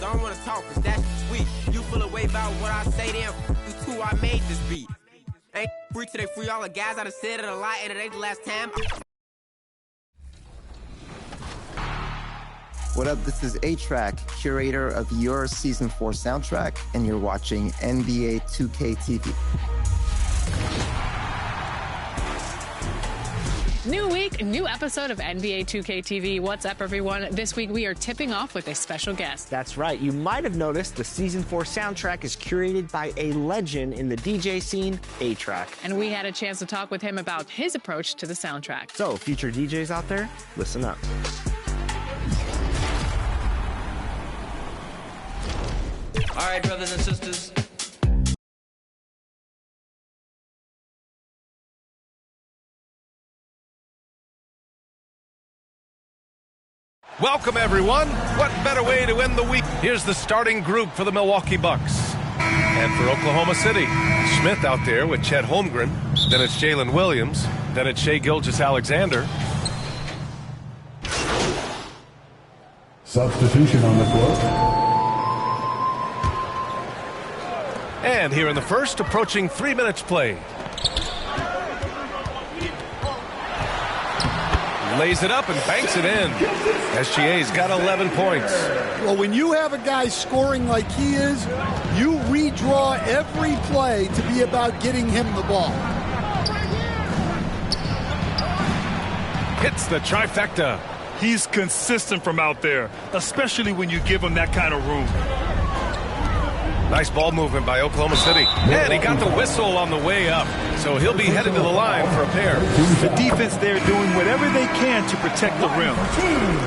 I don't wanna talk, cause that's sweet. You feel a way about what I say, then you too, I made this beat. Ain't free till they free all the guys. I done said it a lot, and it ain't the last time. What up, this is A-Track, curator of your Season 4 soundtrack, and you're watching NBA 2K TV. New week, new episode of NBA 2K TV. What's up, everyone? This week we are tipping off with a special guest. That's right. You might have noticed the Season 4 soundtrack is curated by a legend in the DJ scene, A-Track. And we had a chance to talk with him about his approach to the soundtrack. So, future DJs out there, listen up. All right, brothers and sisters. Welcome, everyone. What better way to end the week? Here's the starting group for the Milwaukee Bucks. And for Oklahoma City, Smith out there with Chet Holmgren. Then it's Jalen Williams. Then it's Shai Gilgeous-Alexander. Substitution on the floor. And here in the first, approaching 3 minutes played. Lays it up and banks it in. SGA's got 11 points. Well, when you have a guy scoring like he is, you redraw every play to be about getting him the ball. Hits the trifecta. He's consistent from out there, especially when you give him that kind of room. Nice ball movement by Oklahoma City. And he got the whistle on the way up. So he'll be headed to the line for a pair. The defense there doing whatever they can to protect the rim.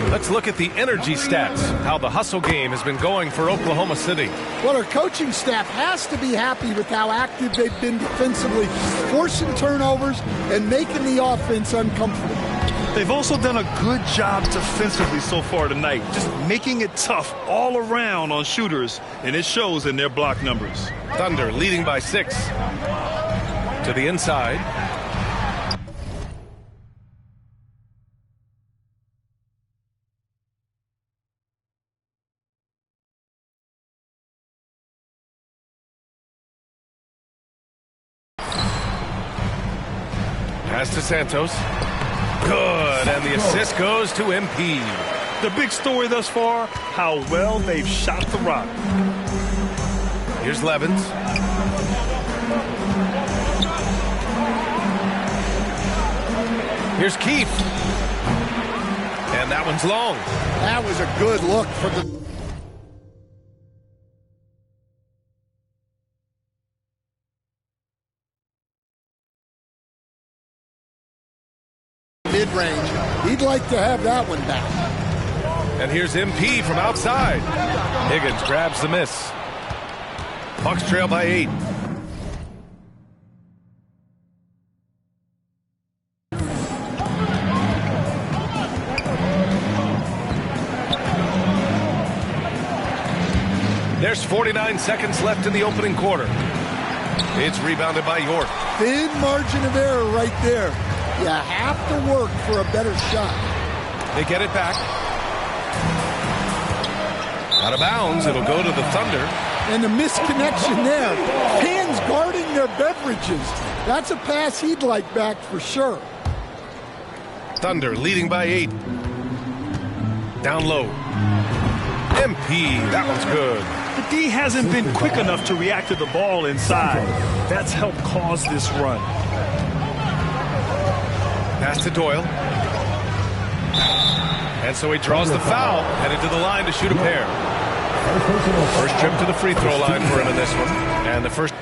Let's look at the energy stats, how the hustle game has been going for Oklahoma City. Well, our coaching staff has to be happy with how active they've been defensively, forcing turnovers and making the offense uncomfortable. They've also done a good job defensively so far tonight, just making it tough all around on shooters, and it shows in their block numbers. Thunder leading by 6. To the inside. Pass to Santos. Good, and the assist goes to MP. The big story thus far, how well they've shot the rock. Here's Levins. Here's Keith. And that one's long. That was a good look for the... mid-range. He'd like to have that one back. And here's MP from outside. Higgins grabs the miss. Bucks trail by 8. There's 49 seconds left in the opening quarter. It's rebounded by York. Thin margin of error right there. You have to work for a better shot. They get it back. Out of bounds, it'll go to the Thunder. And the misconnection there. Hands guarding their beverages. That's a pass he'd like back for sure. Thunder leading by 8. Down low. MP, that one's good. The D hasn't been quick enough to react to the ball inside. That's helped cause this run. Pass to Doyle. And so he draws the foul, headed to the line to shoot a pair. First trip to the free throw line for him in this one. And the first...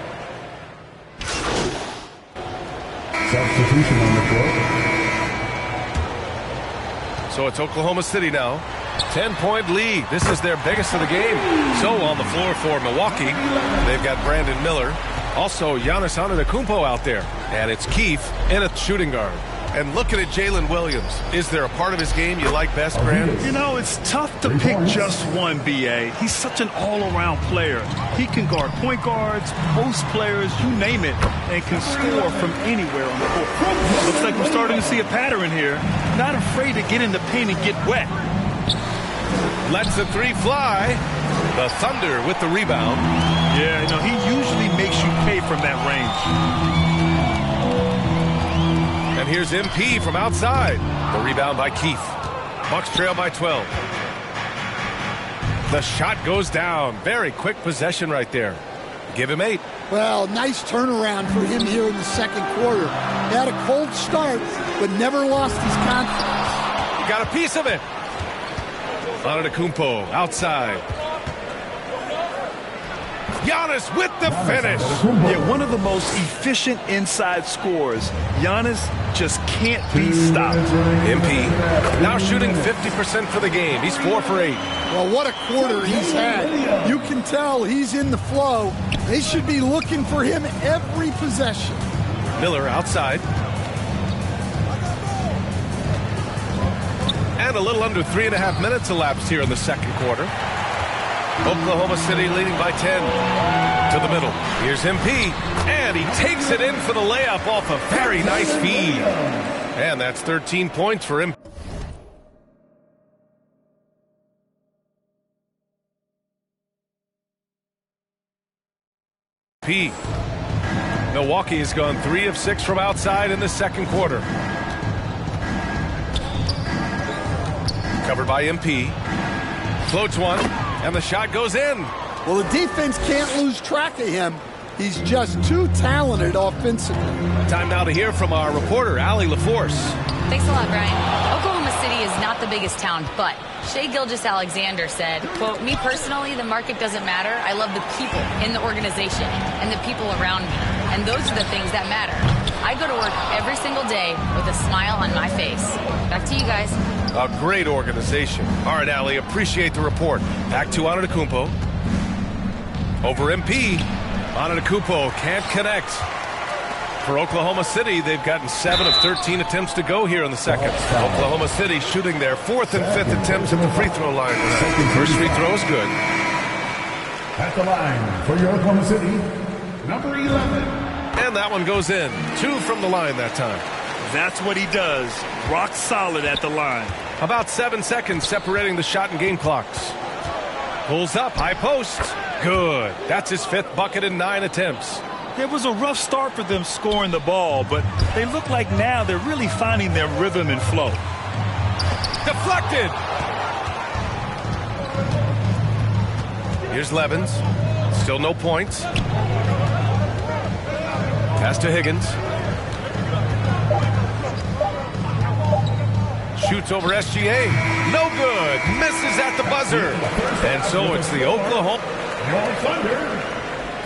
Substitution on the floor. So it's Oklahoma City now. 10-point lead. This is their biggest of the game. So on the floor for Milwaukee, they've got Brandon Miller. Also, Giannis Antetokounmpo out there. And it's Keith in a shooting guard. And looking at Jalen Williams, is there a part of his game you like best, Brandon? You know, it's tough to pick just one, B.A. He's such an all-around player. He can guard point guards, post players, you name it, and can score from anywhere on the court. Looks like we're starting to see a pattern here. Not afraid to get in the paint and get wet. Lets the three fly, The Thunder with the rebound. Yeah, he usually makes you pay from that range. And here's MP from outside. The rebound by Keith. Bucks trail by 12. The shot goes down. Very quick possession right there. Give him 8. Well, nice turnaround for him here in the second quarter. He had a cold start, but never lost his confidence. He got a piece of it. Antetokounmpo outside. Giannis with the finish. Yeah, one of the most efficient inside scorers. Giannis just can't be stopped. MP now shooting 50% for the game. He's 4 for 8. Well, what a quarter he's had. You can tell he's in the flow. They should be looking for him every possession. Miller outside. And a little under 3.5 minutes elapsed here in the second quarter. Oklahoma City leading by 10. To the middle. Here's MP. And he takes it in for the layup off a very nice feed. And that's 13 points for him. Milwaukee has gone 3 of 6 from outside in the second quarter. Covered by MP. Floats one, and the shot goes in. Well, the defense can't lose track of him. He's just too talented offensively. Time now to hear from our reporter, Allie LaForce. Thanks a lot, Brian. Oklahoma City is not the biggest town, but Shai Gilgeous-Alexander said, quote, "Me personally, the market doesn't matter. I love the people in the organization and the people around me. And those are the things that matter. I go to work every single day with a smile on my face." Back to you guys. A great organization. All right, Allie, appreciate the report. Back to Antetokounmpo. Over MP. Antetokounmpo can't connect. For Oklahoma City, they've gotten 7 of 13 attempts to go here in the second. Oklahoma City shooting their 4th and 5th attempts at the free throw line. First free throw is good. At the line for your Oklahoma City, number 11. And that one goes in. 2 from the line that time. That's what he does. Rock solid at the line. About 7 seconds separating the shot and game clocks. Pulls up, high post. Good. That's his 5th bucket in 9 attempts. It was a rough start for them scoring the ball, but they look like now they're really finding their rhythm and flow. Deflected. Here's Levens. Still no points. Pass to Higgins. Shoots over SGA. No good. Misses at the buzzer. And so it's the Oklahoma Thunder,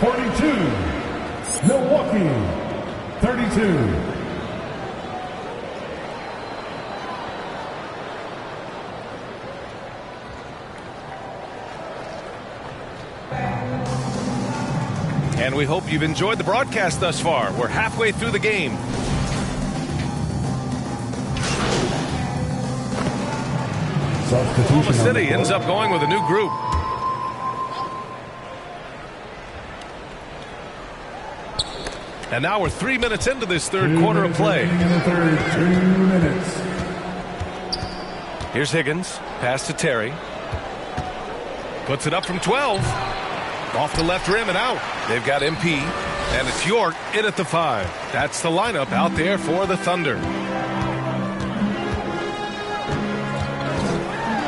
42. Milwaukee, 32. And we hope you've enjoyed the broadcast thus far. We're halfway through the game. Oklahoma City ends up going with a new group. And now we're 3 minutes into this third quarter of play. In the third, 2 minutes. Here's Higgins. Pass to Terry. Puts it up from 12. Off the left rim and out. They've got MP. And it's York in at the 5. That's the lineup out there for the Thunder.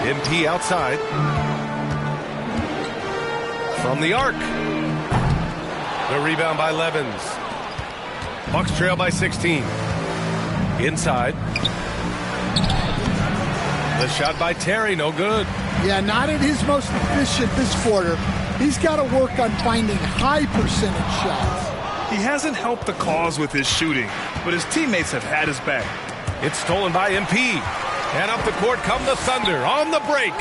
MP outside. From the arc. The rebound by Levens. Bucks trail by 16. Inside. The shot by Terry, no good. Yeah, not at his most efficient this quarter. He's got to work on finding high percentage shots. He hasn't helped the cause with his shooting, but his teammates have had his back. It's stolen by MP. And up the court come the Thunder on the break.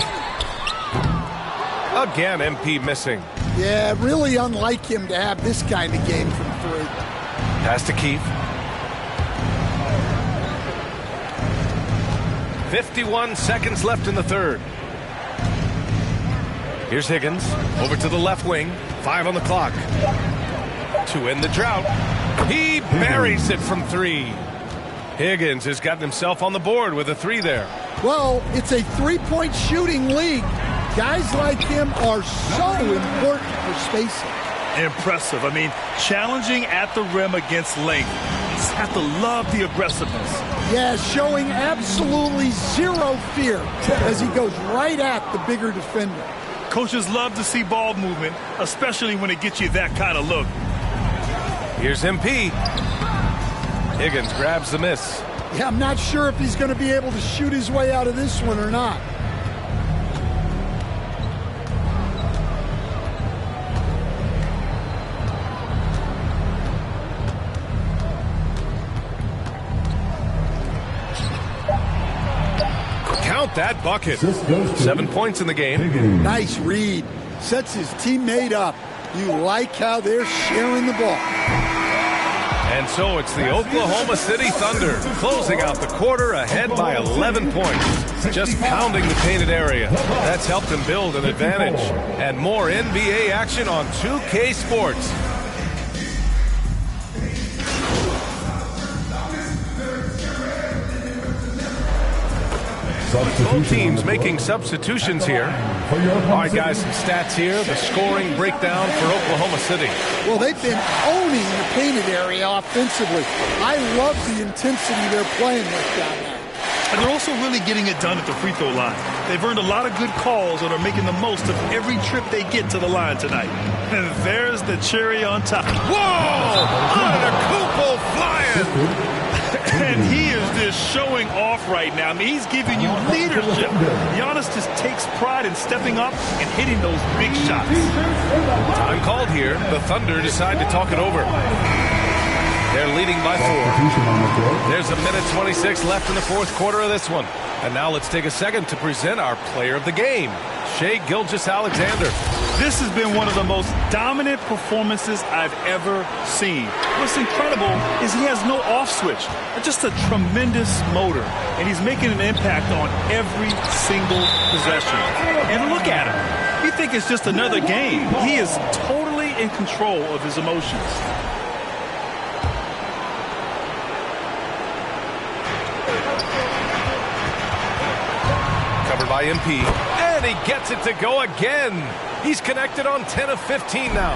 Again, MP missing. Yeah, really unlike him to have this kind of game from 3. Pass to Keith. 51 seconds left in the third. Here's Higgins. Over to the left wing. 5 on the clock. To end the drought. He buries it from 3. Higgins has gotten himself on the board with a 3 there. Well, it's a 3-point shooting league. Guys like him are so important for spacing. Impressive. I mean, challenging at the rim against length. Just have to love the aggressiveness. Yeah, showing absolutely zero fear as he goes right at the bigger defender. Coaches love to see ball movement, especially when it gets you that kind of look. Here's MP. Higgins grabs the miss. Yeah, I'm not sure if he's going to be able to shoot his way out of this one or not. Count that bucket. 7 points in the game. Nice read. Sets his teammate up. You like how they're sharing the ball. And so it's the Oklahoma City Thunder closing out the quarter ahead by 11 points. Just pounding the painted area. That's helped them build an advantage. And more NBA action on 2K Sports. Both teams making substitutions here. All right, guys, some stats here. The scoring breakdown for Oklahoma City. Well, they've been owning the painted area offensively. I love the intensity they're playing with down there. And they're also really getting it done at the free throw line. They've earned a lot of good calls and are making the most of every trip they get to the line tonight. And there's the cherry on top. Whoa! Antetokounmpo flying! And he is just showing off right now. I mean, he's giving you leadership. Giannis just takes pride in stepping up and hitting those big shots. Time called here. The Thunder decide to talk it over. They're leading by 4. There's a minute 26 left in the fourth quarter of this one. And now let's take a second to present our player of the game, Shai Gilgeous-Alexander. This has been one of the most dominant performances I've ever seen. What's incredible is he has no off switch. Just a tremendous motor. And he's making an impact on every single possession. And look at him. You think it's just another game. He is totally in control of his emotions. Covered by MP. And he gets it to go again. He's connected on 10 of 15 now.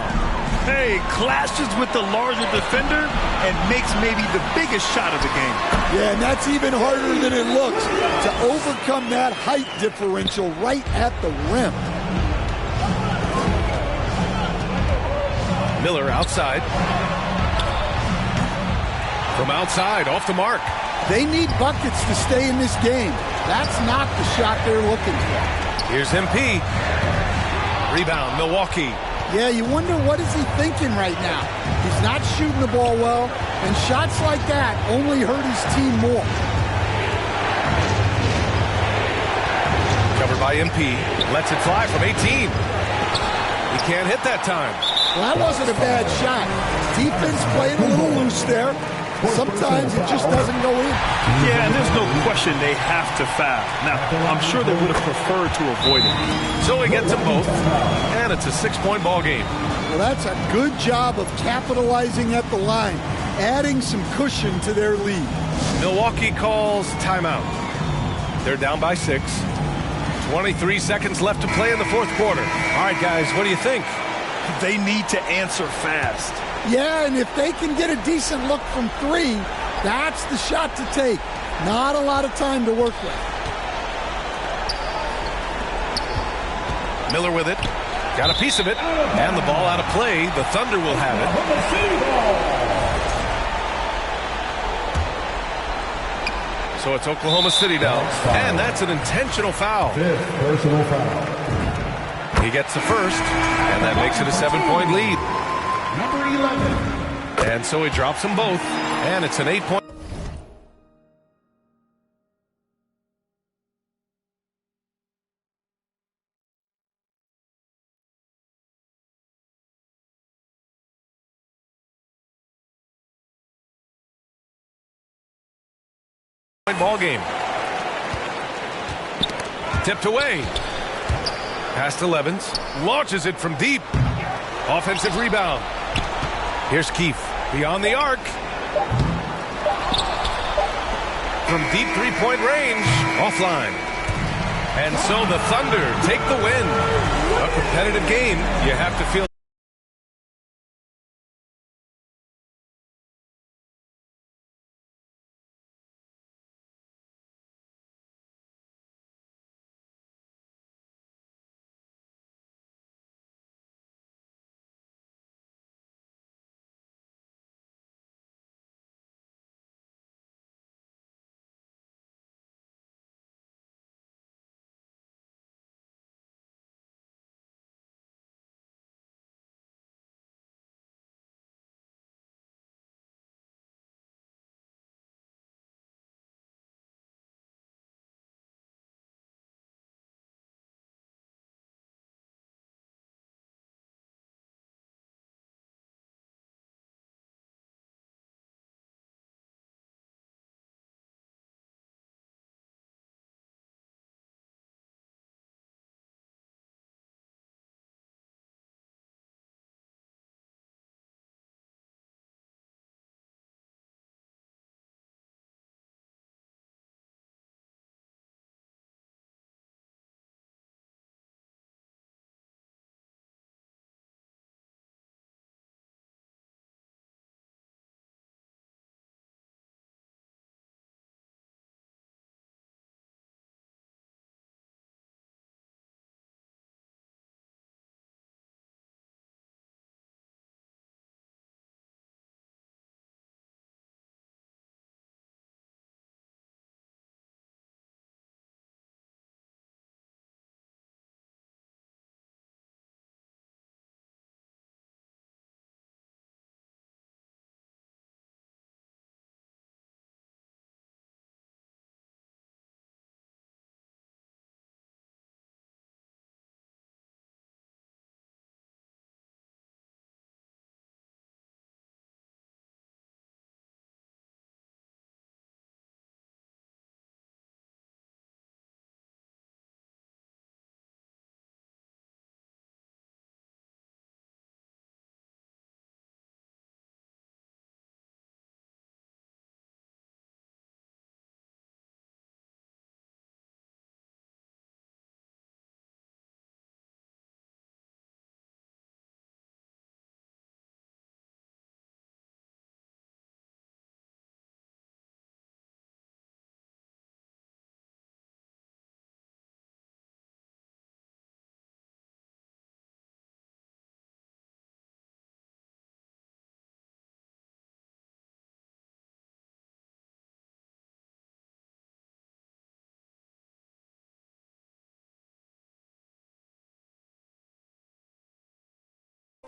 Hey, clashes with the larger defender and makes maybe the biggest shot of the game. Yeah, and that's even harder than it looks to overcome that height differential right at the rim. Miller outside. From outside, off the mark. They need buckets to stay in this game. That's not the shot they're looking for. Here's MP. Rebound, Milwaukee. Yeah, you wonder what is he thinking right now. He's not shooting the ball well, and shots like that only hurt his team more. Covered by MP. Lets it fly from 18. He can't hit that time. Well, that wasn't a bad shot. Defense playing a little loose there. Sometimes it just doesn't go in. Yeah, and there's no question they have to foul. Now, I'm sure they would have preferred to avoid it. So he gets them both, and it's a 6-point ball game. Well, that's a good job of capitalizing at the line, adding some cushion to their lead. Milwaukee calls timeout. They're down by 6. 23 seconds left to play in the fourth quarter. All right, guys, what do you think? They need to answer fast. Yeah, and if they can get a decent look from 3, that's the shot to take. Not a lot of time to work with. Miller with it. Got a piece of it. And the ball out of play. The Thunder will have it. So it's Oklahoma City now. And that's an intentional foul. 5th personal foul. He gets the first, and that makes it a 7-point lead. Number 11. And so he drops them both, and it's an 8-point. Ball game. Tipped away. Past 11s. Launches it from deep. Offensive rebound. Here's Keefe. Beyond the arc. From deep 3-point range. Offline. And so the Thunder take the win. A competitive game, you have to feel.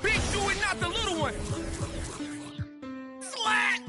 Big do it, not the little one. Slat!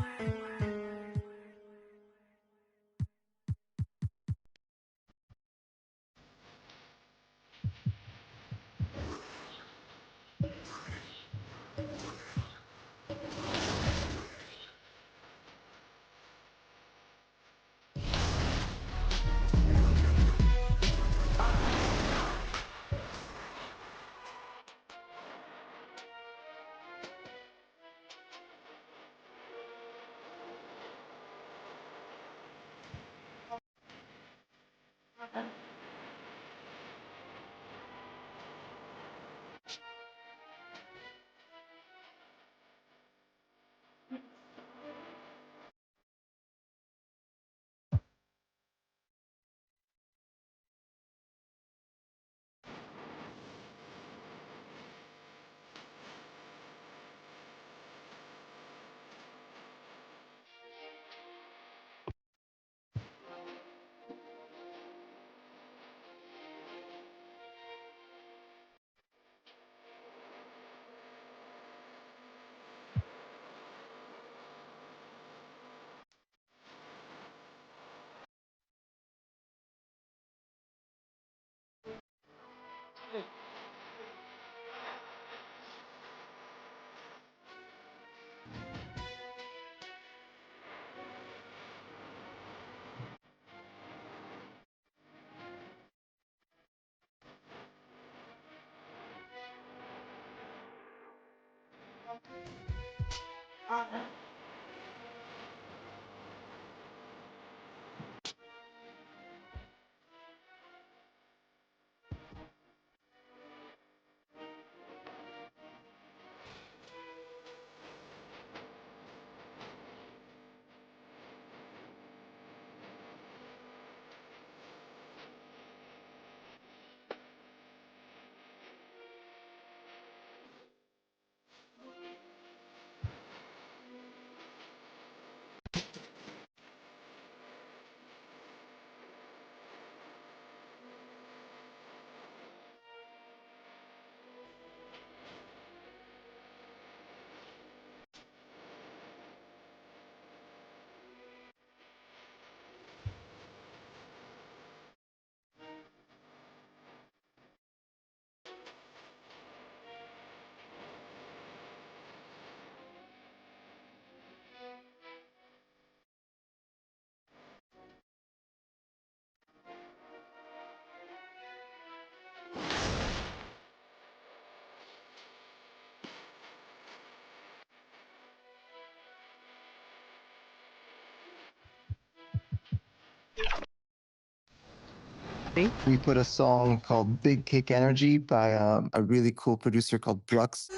We put a song called Big Kick Energy by a really cool producer called Brooks.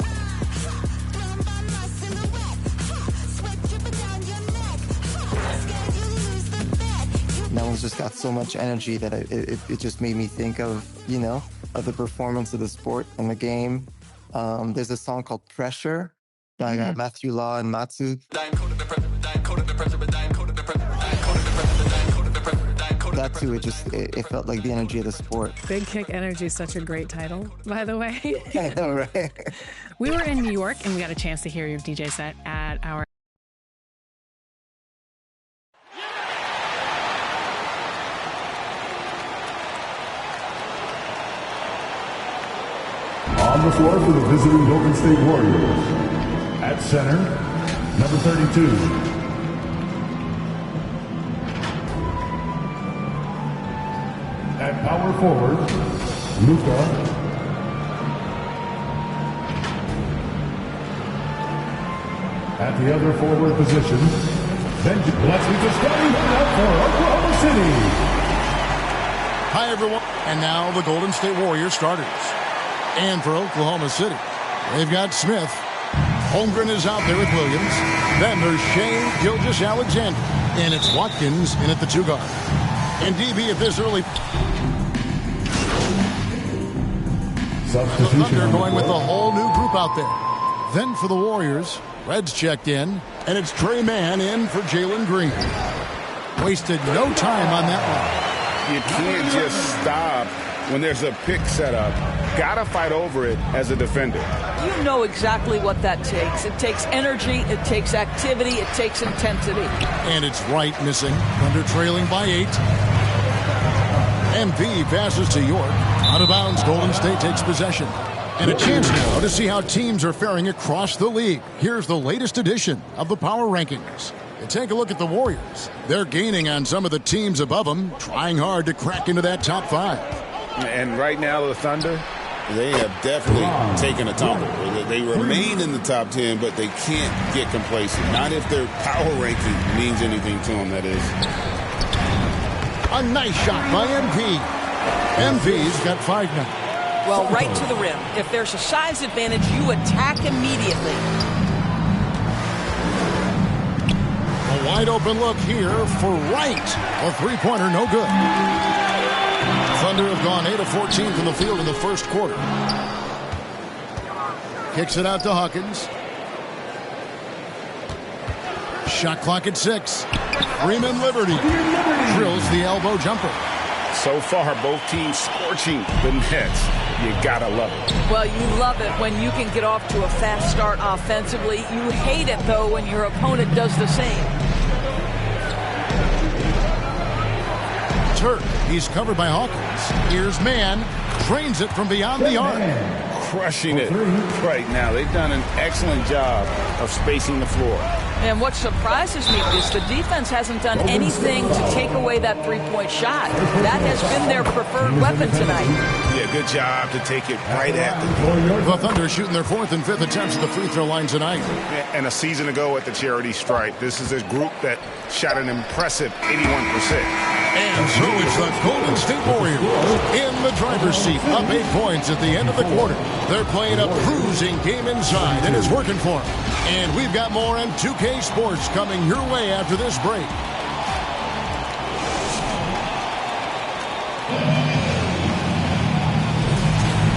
That one's just got so much energy that it just made me think of, you know, of the performance of the sport and the game. There's a song called Pressure by Matthew Law and Matsu. That too, it felt like the energy of the sport. Big Kick Energy is such a great title, by the way. I know, right? We were in New York, and we got a chance to hear your DJ set at our... On the floor for the visiting Golden State Warriors. At center, number 32. At power forward, Luka. At the other forward position, Benjamin. Let's get the starting lineup for Oklahoma City. Hi, everyone. And now the Golden State Warriors starters. And for Oklahoma City, they've got Smith. Holmgren is out there with Williams. Then there's Shea Gilgeous-Alexander. And it's Watkins in at the 2 guard. And DB at this early... The Thunder going with a whole new group out there. Then for the Warriors, Reds checked in. And it's Trey Mann in for Jalen Green. Wasted no time on that one. You can't just stop when there's a pick set up. Gotta fight over it as a defender. You know exactly what that takes. It takes energy, it takes activity, it takes intensity. And it's Wright missing. Thunder trailing by 8. MP passes to York. Out of bounds, Golden State takes possession. And a chance now to see how teams are faring across the league. Here's the latest edition of the Power Rankings. And take a look at the Warriors. They're gaining on some of the teams above them, trying hard to crack into that top 5. And right now, the Thunder, they have definitely taken a tumble. They remain in the top 10, but they can't get complacent. Not if their power ranking means anything to them, that is. A nice shot by MP. MP's got 5 now. Well, right to the rim. If there's a size advantage, you attack immediately. A wide open look here for Wright. A 3-pointer, no good. Thunder have gone 8 of 14 from the field in the first quarter. Kicks it out to Hawkins. Shot clock at 6. Freeman Liberty drills the elbow jumper. So far, both teams scorching the nets. You gotta love it. Well, you love it when you can get off to a fast start offensively. You hate it, though, when your opponent does the same. Turk, he's covered by Hawkins. Here's Mann, trains it from beyond the arc. Crushing it right now. They've done an excellent job of spacing the floor. And what surprises me is the defense hasn't done anything to take away that three-point shot. That has been their preferred weapon tonight. Yeah, good job to take it right at them. The Thunder shooting their 4th and 5th attempts at the free throw line tonight. And a season ago at the charity stripe, this is a group that shot an impressive 81%. And so it's the Golden State Warriors in the driver's seat, up 8 points at the end of the quarter. They're playing a bruising game inside, and it's working for them. And we've got more on 2K Sports coming your way after this break.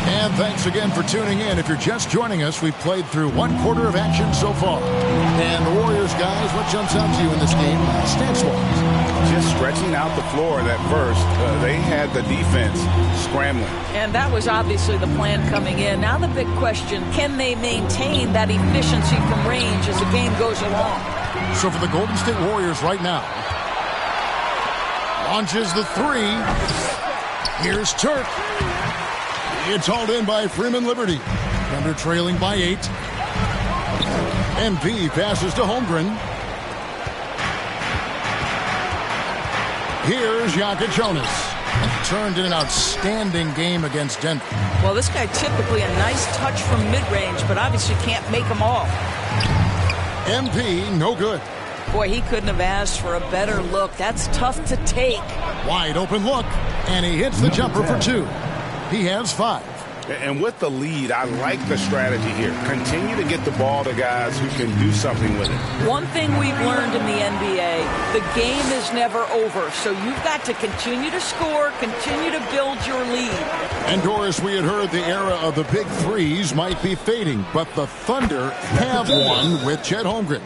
And thanks again for tuning in. If you're just joining us, we've played through 1 quarter of action so far. And the Warriors, guys, what jumps out to you in this game, stance-wise? Just stretching out the floor at first. They had the defense scrambling. And that was obviously the plan coming in. Now the big question, can they maintain that efficiency from range as the game goes along? So for the Golden State Warriors right now, launches the 3. Here's Turk. It's hauled in by Freeman Liberty. Thunder trailing by 8. MP passes to Holmgren. Here's Jokic Jonas. Turned in an outstanding game against Denver. Well, this guy typically a nice touch from mid-range, but obviously can't make them all. MP, no good. Boy, he couldn't have asked for a better look. That's tough to take. Wide open look, and he hits the jumper for 2. He has 5. And with the lead, I like the strategy here. Continue to get the ball to guys who can do something with it. One thing we've learned in the NBA, the game is never over. So you've got to continue to score, continue to build your lead. And Doris, we had heard the era of the big threes might be fading, but the Thunder have one with Chet Holmgren,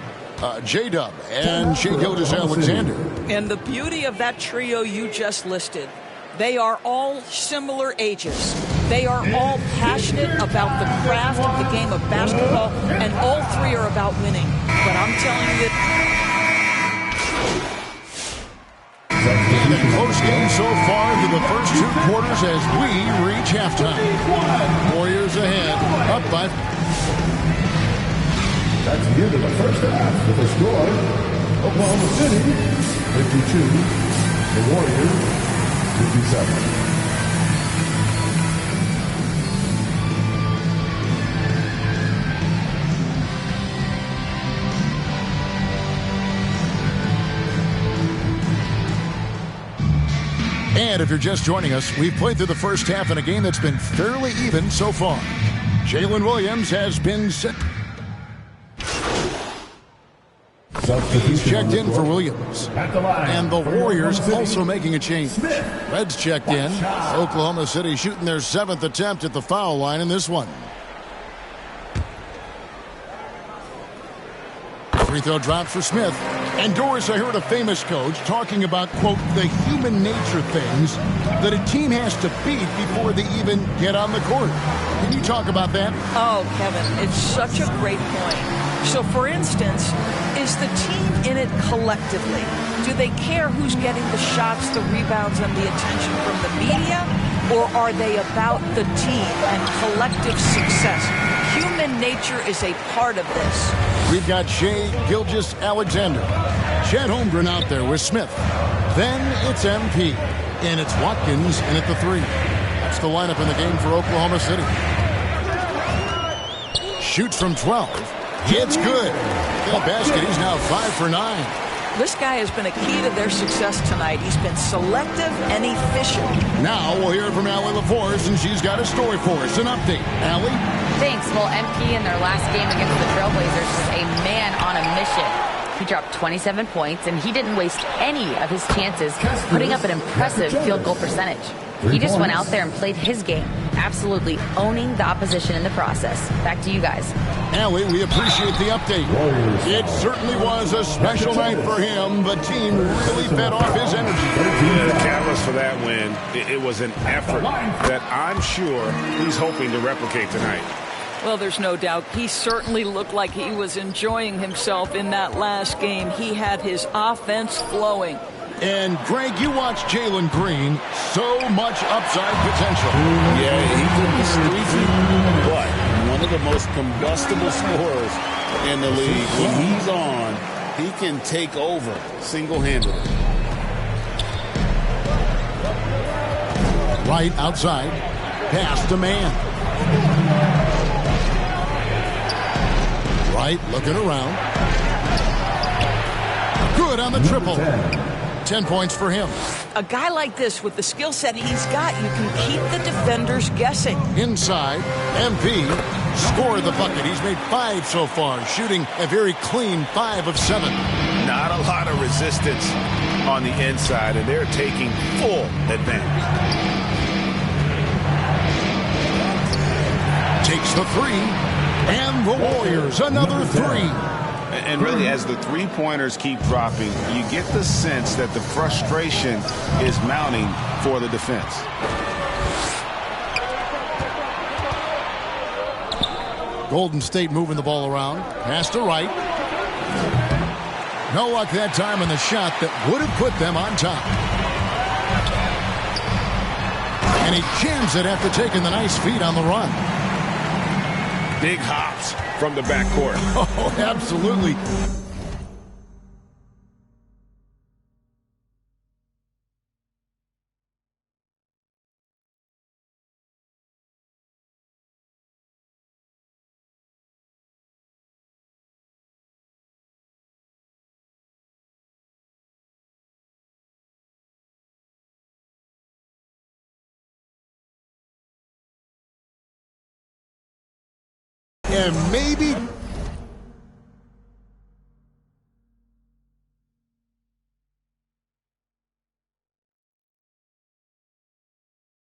J-Dub, and Shai Gilgeous-Alexander. And the beauty of that trio you just listed, they are all similar ages. They are all passionate about the craft of the game of basketball, and all 3 are about winning. But I'm telling you And a close game so far into the first 2 quarters as we reach halftime. Warriors ahead, up by. That's the end of the first half with a score. Oklahoma City, 52. The Warriors, 57. And if you're just joining us, we've played through the first half in a game that's been fairly even so far. Jalen Williams has been set. He's checked in for Williams. And the Warriors also making a change. Reds checked in. Oklahoma City shooting their 7th attempt at the foul line in this one. Free throw drops for Smith. And Doris, I heard a famous coach talking about, quote, the human nature things that a team has to beat before they even get on the court. Can you talk about that? Oh, Kevin, it's such a great point. So, for instance, is the team in it collectively? Do they care who's getting the shots, the rebounds, and the attention from the media? Or are they about the team and collective success? Human nature is a part of this. We've got Shai Gilgeous-Alexander. Chet Holmgren out there with Smith. Then it's MP. And it's Watkins in at the 3. That's the lineup in the game for Oklahoma City. Shoots from 12. It's good. The basket, he's now 5 for 9. This guy has been a key to their success tonight. He's been selective and efficient. Now we'll hear from Allie LaForce, and she's got a story for us. An update. Allie? Thanks. Well, MP in their last game against the Trailblazers was a man on a mission. He dropped 27 points, and he didn't waste any of his chances, putting up an impressive field goal percentage. He just went out there and played his game, absolutely owning the opposition in the process. Back to you guys. Allie, we appreciate the update. It certainly was a special night for him. The team really fed off his energy. Yeah, the catalyst for that win, it was an effort that I'm sure he's hoping to replicate tonight. Well, there's no doubt. He certainly looked like he was enjoying himself in that last game. He had his offense flowing. And, Greg, you watch Jalen Green. So much upside potential. Yeah, he could be streaky, but one of the most combustible scorers in the league. When he's on, he can take over single-handedly. Right outside. Pass to man. Right, looking around. Good on the triple. 10 points for him. A guy like this, with the skill set he's got, you can keep the defenders guessing. Inside, MP scored the bucket. He's made 5 so far, shooting a very clean 5 of 7. Not a lot of resistance on the inside, and they're taking full advantage. Takes the 3, and the Warriors another 3. And really, as the three-pointers keep dropping, you get the sense that the frustration is mounting for the defense. Golden State moving the ball around. Pass to right. No luck that time in the shot that would have put them on top. And he jams it after taking the nice feed on the run. Big hops from the backcourt. Oh, absolutely. and maybe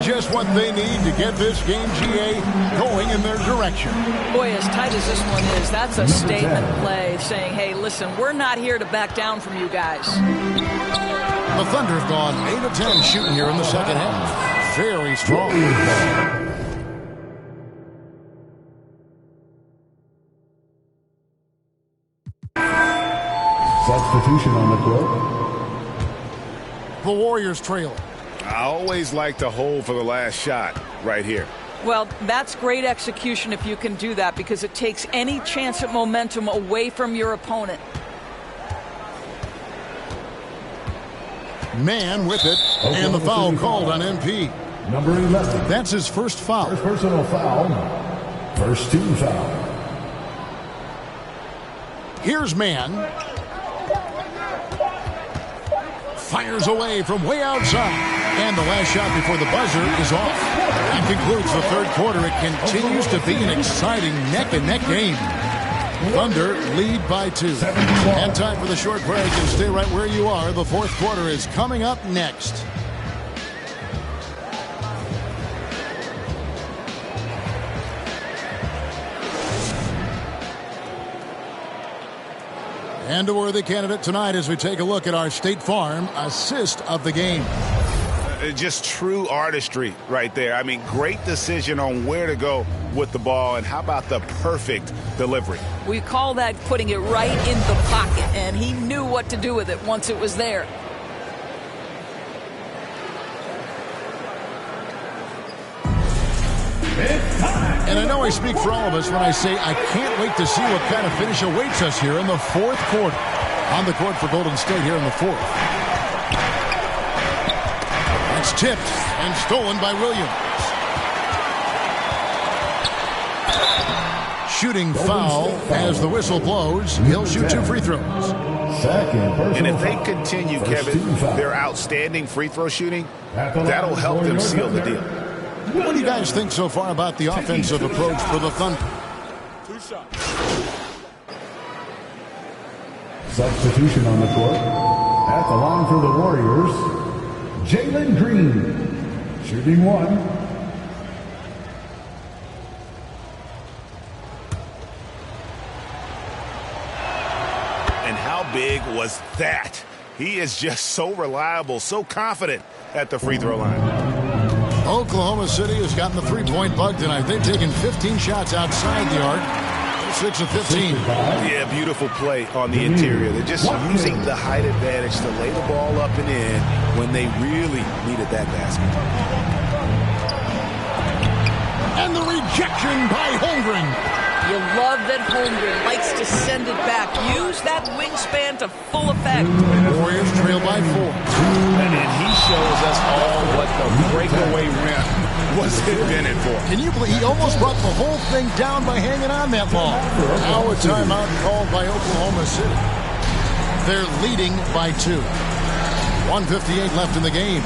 just what they need to get this game, GA, going in their direction. Boy, as tight as this one is, that's a statement play saying, hey, listen, we're not here to back down from you guys. The Thunder have gone 8 of 10 shooting here in the second half. Very strong. Substitution on the court. The Warriors trail. I always like to hold for the last shot right here. Well, that's great execution if you can do that, because it takes any chance at momentum away from your opponent. Man with it, and the foul called on MP. Number 11. That's his first foul. First personal foul. First team foul. Here's Man. Fires away from way outside. And the last shot before the buzzer is off. That concludes the third quarter. It continues to be an exciting neck-and-neck game. Thunder lead by 2. And time for the short break, and stay right where you are. The fourth quarter is coming up next. And a worthy candidate tonight as we take a look at our State Farm assist of the game. Just true artistry right there. I mean, great decision on where to go with the ball, and how about the perfect delivery? We call that putting it right in the pocket, and he knew what to do with it once it was there. And I know I speak for all of us when I say I can't wait to see what kind of finish awaits us here in the fourth quarter. On the court for Golden State here in the fourth. It's tipped and stolen by Williams. Shooting foul as the whistle blows. He'll shoot 2 free throws. And if they continue, Kevin, their outstanding free throw shooting, that'll help them seal the deal. What do you guys think so far about the offensive approach for the Thunder? 2 shots. Substitution on the court. At the line for the Warriors, Jalen Green, shooting 1. And how big was that? He is just so reliable, so confident at the free throw line. Oklahoma City has gotten the three-point bug tonight. They've taken 15 shots outside the arc. 6 of 15. Yeah, beautiful play on the interior. They're just using the height advantage to lay the ball up and in when they really needed that basket. And the rejection by Holmgren. You love that Holmgren likes to send it back. Use that wingspan to full effect. Warriors trail by 4. And he shows us all what the breakaway rim was invented for. Can you believe he almost brought the whole thing down by hanging on that long? Now a timeout called by Oklahoma City. They're leading by 2. 1:58 left in the game.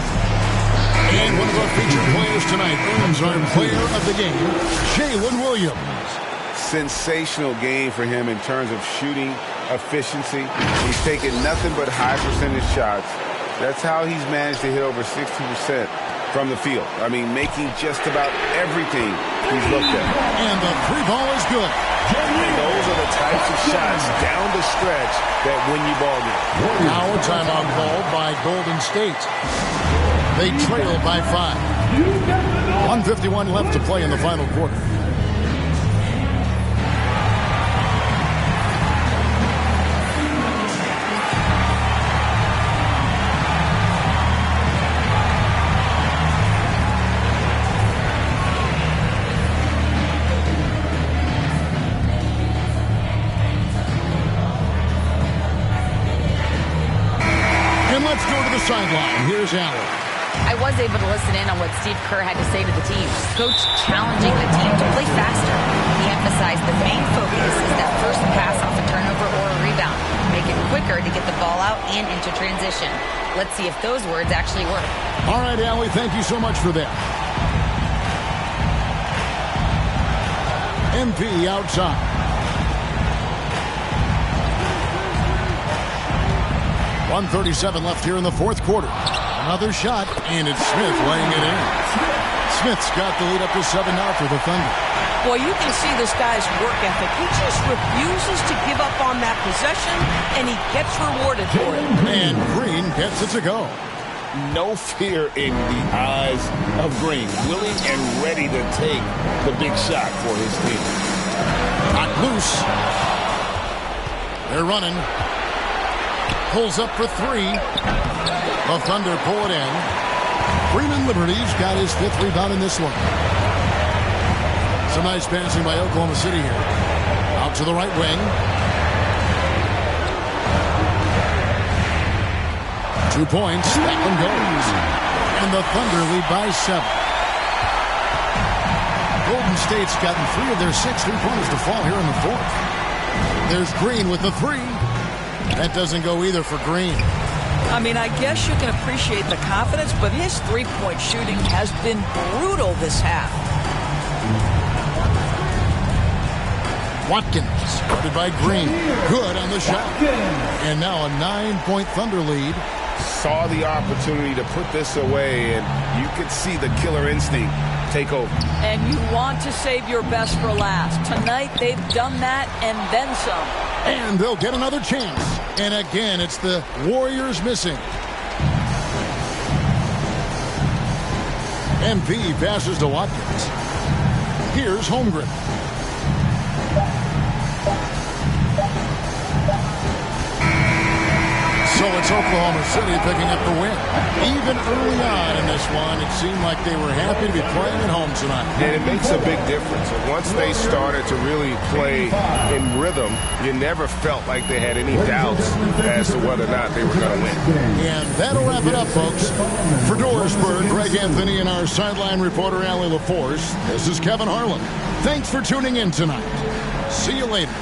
And one of our featured players tonight earns our player of the game, Jalen Williams. Sensational game for him in terms of shooting efficiency. He's taken nothing but high percentage shots. That's how he's managed to hit over 60% from the field. I mean, making just about everything he's looked at. And the 3 ball is good. And those are the types of shots down the stretch that win you ball games. Now a timeout called by Golden State. They trail by 5. 1:51 left to play in the final quarter. Sideline. Here's Allen. I was able to listen in on what Steve Kerr had to say to the team. Coach challenging the team to play faster. He emphasized the main focus is that first pass off a turnover or a rebound. Make it quicker to get the ball out and into transition. Let's see if those words actually work. All right, Allie, thank you so much for that. MP outside. .137 left here in the fourth quarter. Another shot, and it's Smith laying it in. Smith's got the lead up to 7 now for the Thunder. Boy, you can see this guy's work ethic. He just refuses to give up on that possession, and he gets rewarded for it. And Green gets it to go. No fear in the eyes of Green. Willing and ready to take the big shot for his team. Not loose. They're running. Pulls up for 3. The Thunder pull it in. Freeman Liberty's got his 5th rebound in this one. Some nice passing by Oklahoma City here. Out to the right wing. 2 points. That one goes. And the Thunder lead by 7. Golden State's gotten 3 of their 6 3-pointers to fall here in the 4th. There's Green with the 3. That doesn't go either for Green. I mean, I guess you can appreciate the confidence, but his three-point shooting has been brutal this half. Watkins, guarded by Green. Good on the shot. And now a 9-point Thunder lead. Saw the opportunity to put this away, and you could see the killer instinct take over. And you want to save your best for last. Tonight, they've done that and then some. And they'll get another chance. And again, it's the Warriors missing. MP passes to Watkins. Here's Holmgren. So it's Oklahoma City picking up the win. Even early on in this one, it seemed like they were happy to be playing at home tonight. And it makes a big difference. Once they started to really play in rhythm, you never felt like they had any doubts as to whether or not they were going to win. And that'll wrap it up, folks. For Dorisburg, Greg Anthony and our sideline reporter, Allie LaForce, this is Kevin Harlan. Thanks for tuning in tonight. See you later.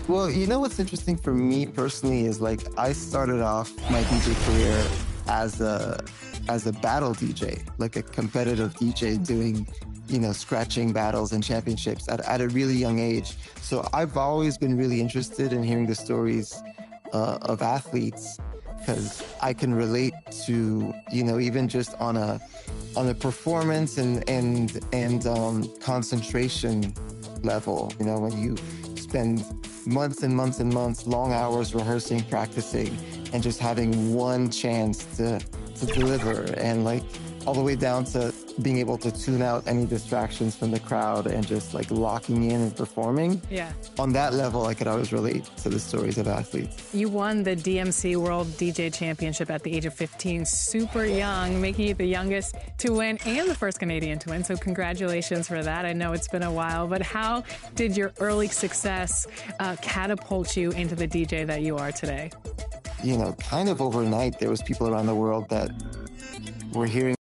Well, you know what's interesting for me personally is like I started off my DJ career as a battle DJ, like a competitive DJ doing, you know, scratching battles and championships at a really young age. So I've always been really interested in hearing the stories of athletes because I can relate to, you know, even just on a performance and concentration level, you know, when you spend months and months and months, long hours rehearsing, practicing, and just having one chance to deliver, and like all the way down to being able to tune out any distractions from the crowd and just like locking in and performing. Yeah. On that level, I could always relate to the stories of athletes. You won the DMC World DJ Championship at the age of 15, super young, making you the youngest to win and the first Canadian to win. So congratulations for that. I know it's been a while, but how did your early success catapult you into the DJ that you are today? You know, kind of overnight, there was people around the world that were hearing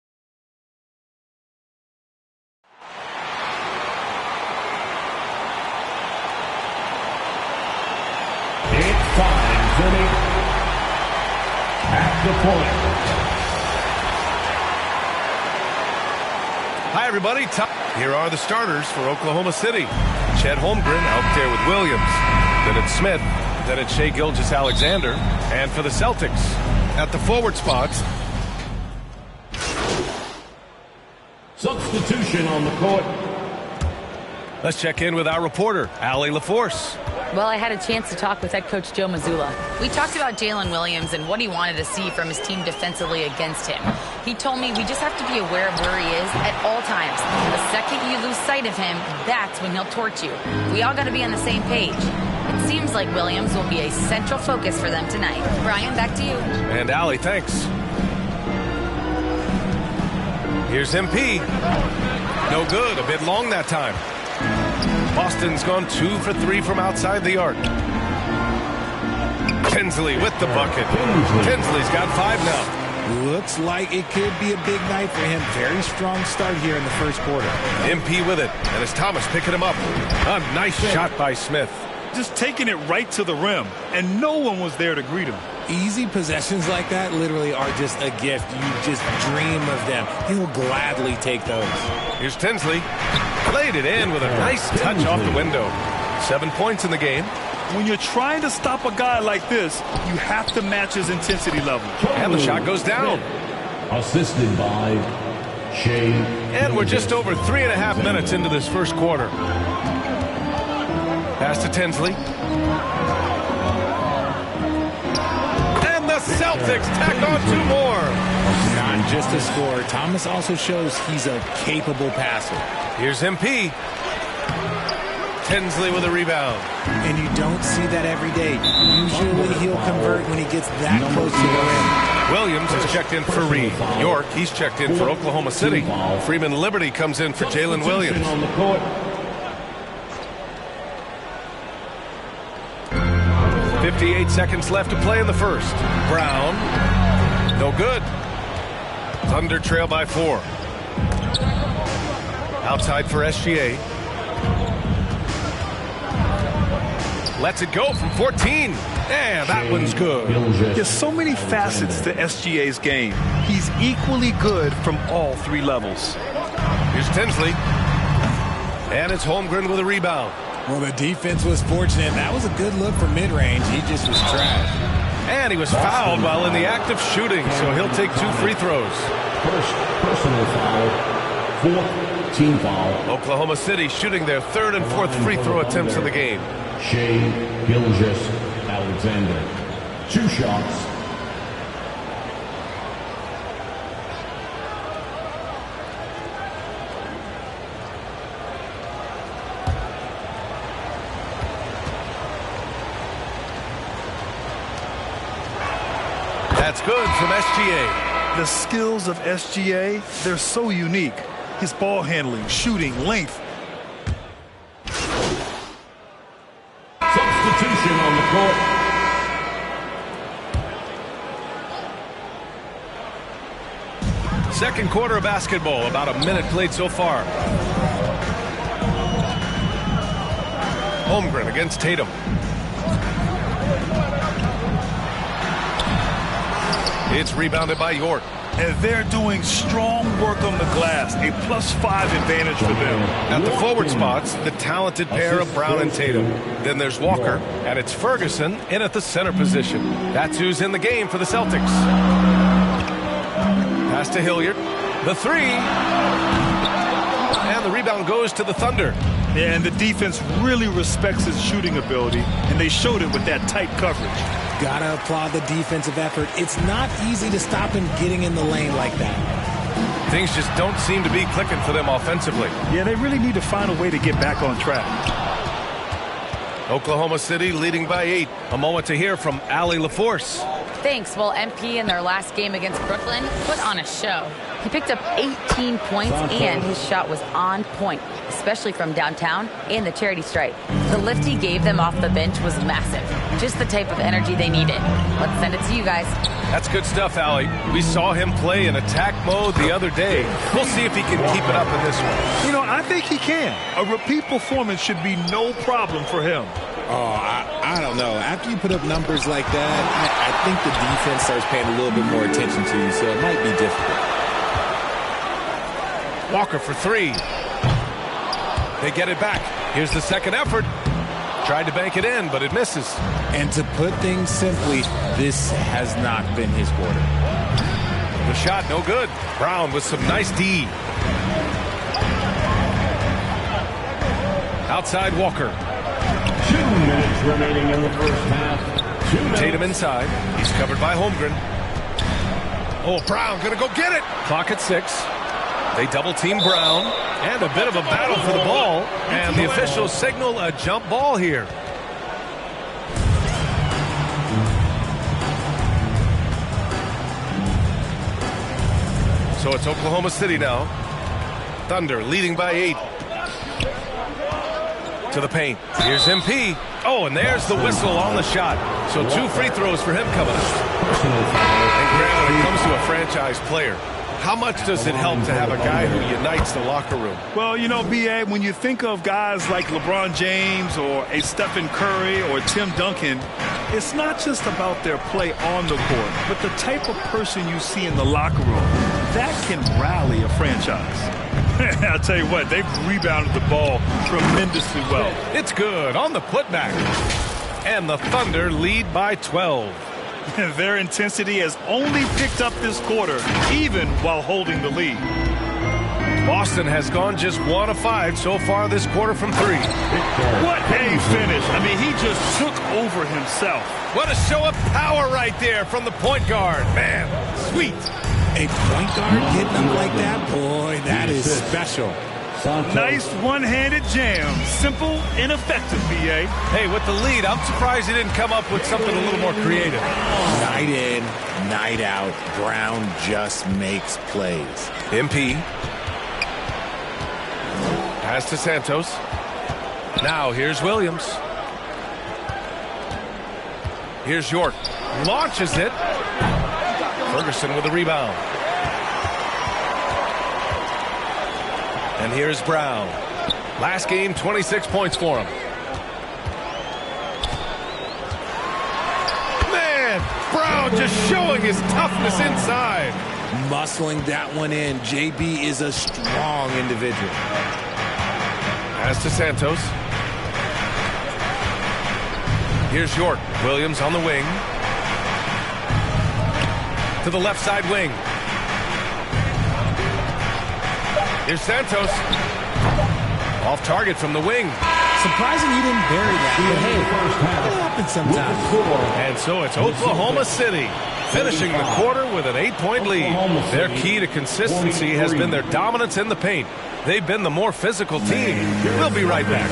at the point. Hi, everybody. Here are the starters for Oklahoma City. Chet Holmgren out there with Williams. Then it's Smith. Then it's Shai Gilgeous-Alexander. And for the Celtics, at the forward spots. Substitution on the court. Let's check in with our reporter, Allie LaForce. Well, I had a chance to talk with head coach Joe Mazzulla. We talked about Jalen Williams and what he wanted to see from his team defensively against him. He told me we just have to be aware of where he is at all times. The second you lose sight of him, that's when he'll torch you. We all got to be on the same page. It seems like Williams will be a central focus for them tonight. Brian, back to you. And Allie, thanks. Here's MP. No good. A bit long that time. Boston's gone 2 for 3 from outside the arc. Tinsley with the bucket. Tinsley's got 5 now. Looks like it could be a big night for him. Very strong start here in the first quarter. MP with it. And it's Thomas picking him up. A nice shot by Smith. Just taking it right to the rim, and no one was there to greet him. Easy possessions like that literally are just a gift. You just dream of them. He'll gladly take those. Here's Tinsley. Played it in with a nice touch off the window. 7 points in the game. When you're trying to stop a guy like this, you have to match his intensity level. And the shot goes down. Assisted by Shea. And we're just over 3.5 minutes into this first quarter. Pass to Tinsley. And the Celtics tack on 2 more. Not just a scorer. Thomas also shows he's a capable passer. Here's MP. Tinsley with a rebound. And you don't see that every day. Usually he'll convert when he gets that close to the rim. Williams has checked in for Reed. York, he's checked in for Oklahoma City. Freeman Liberty comes in for Jalen Williams. 58 seconds left to play in the first. Brown, no good. Thunder trail by 4. Outside for SGA. Lets it go from 14. And that one's good. There's so many facets to SGA's game. He's equally good from all 3 levels. Here's Tinsley. And it's Holmgren with a rebound. Well, the defense was fortunate. That was a good look from mid-range. He just was trash. And he was fouled while in the act of shooting, so he'll take 2 free throws. First personal foul, 4th team foul. Oklahoma City shooting their 3rd and 4th free throw attempts of the game. Shea Gilgeous-Alexander. 2 shots. That's good from SGA. The skills of SGA, they're so unique. His ball handling, shooting, length. Substitution on the court. Second quarter of basketball, about a minute played so far. Holmgren against Tatum. It's rebounded by York. And they're doing strong work on the glass, a +5 advantage for them. At the forward spots, the talented pair of Brown and Tatum. Then there's Walker, and it's Ferguson in at the center position. That's who's in the game for the Celtics. Pass to Hilliard. The 3. And the rebound goes to the Thunder. Yeah, and the defense really respects his shooting ability, and they showed it with that tight coverage. Gotta applaud the defensive effort. It's not easy to stop him getting in the lane like that. Things just don't seem to be clicking for them offensively. Yeah, they really need to find a way to get back on track. Oklahoma City leading by 8. A moment to hear from Allie LaForce. Thanks. Well, MP in their last game against Brooklyn put on a show. He picked up 18 points and his shot was on point, especially from downtown and the charity stripe. The lift he gave them off the bench was massive. Just the type of energy they needed. Let's send it to you guys. That's good stuff, Allie. We saw him play in attack mode the other day. We'll see if he can keep it up in this one. You know, I think he can. A repeat performance should be no problem for him. Oh, I don't know. After you put up numbers like that, I think the defense starts paying a little bit more attention to you, so it might be difficult. Walker for 3. They get it back. Here's the second effort. Tried to bank it in, but it misses. And to put things simply, this has not been his quarter. The shot, no good. Brown with some nice D. Outside Walker. 2 minutes remaining in the first half. Tatum inside. He's covered by Holmgren. Oh, Brown going to go get it. Clock at 6. They double team Brown, and a bit of a battle for the ball, and the officials signal a jump ball here. So it's Oklahoma City now. Thunder leading by 8. To the paint. Here's MP. Oh, and there's the whistle on the shot. So 2 free throws for him coming up. And Grant, when it comes to a franchise player, how much does it help to have a guy who unites the locker room? Well, you know, B.A., when you think of guys like LeBron James or a Stephen Curry or Tim Duncan, it's not just about their play on the court, but the type of person you see in the locker room. That can rally a franchise. I'll tell you what, they've rebounded the ball tremendously well. It's good on the putback. And the Thunder lead by 12. Their intensity has only picked up this quarter, even while holding the lead. Boston has gone just 1 of 5 so far this quarter from 3. What a finish. I mean, he just took over himself. What a show of power right there from the point guard. Man, sweet. A point guard getting up like that? Boy, that is special. Nice one-handed jam. Simple and effective, B.A. Hey, with the lead, I'm surprised he didn't come up with something a little more creative. Night in, night out, Brown just makes plays. MP. Pass to Santos. Now here's Williams. Here's York. Launches it. Ferguson with the rebound. And here's Brown. Last game, 26 points for him. Man, Brown just showing his toughness inside. Muscling that one in. JB is a strong individual. Pass to Santos. Here's York. Williams on the wing. To the left side wing. Here's Santos. Off target from the wing. Surprising you didn't bury that. But hey, it happens sometimes. And so it's Oklahoma City finishing the quarter with an 8-point lead. Their key to consistency has been their dominance in the paint. They've been the more physical team. We'll be right back.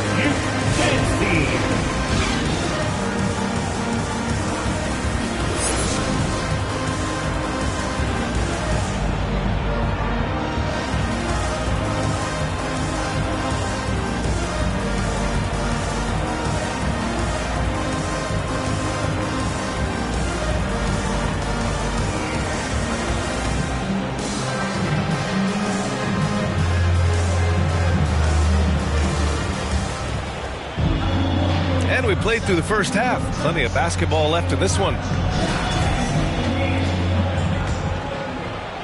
We played through the first half. Plenty of basketball left in this one.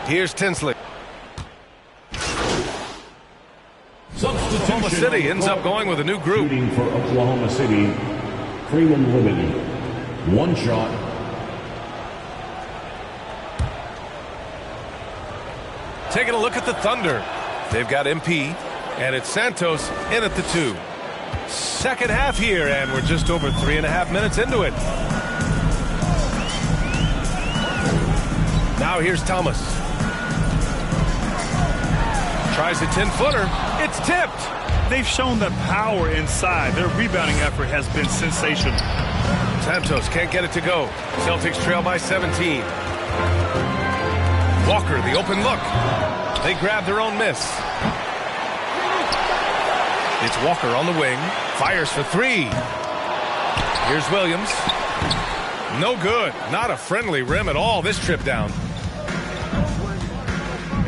Here's Tinsley. Oklahoma City ends up going with a new group. Shooting for Oklahoma City, Freeman Liberty. 1 shot. Taking a look at the Thunder. They've got MP, and it's Santos in at the 2. Second half here, and we're just over 3.5 minutes into it. Now here's Thomas. Tries a 10-footer. It's tipped. They've shown the power inside. Their rebounding effort has been sensational. Santos can't get it to go. Celtics trail by 17. Walker, the open look. They grab their own miss. It's Walker on the wing. Fires for 3. Here's Williams. No good. Not a friendly rim at all this trip down.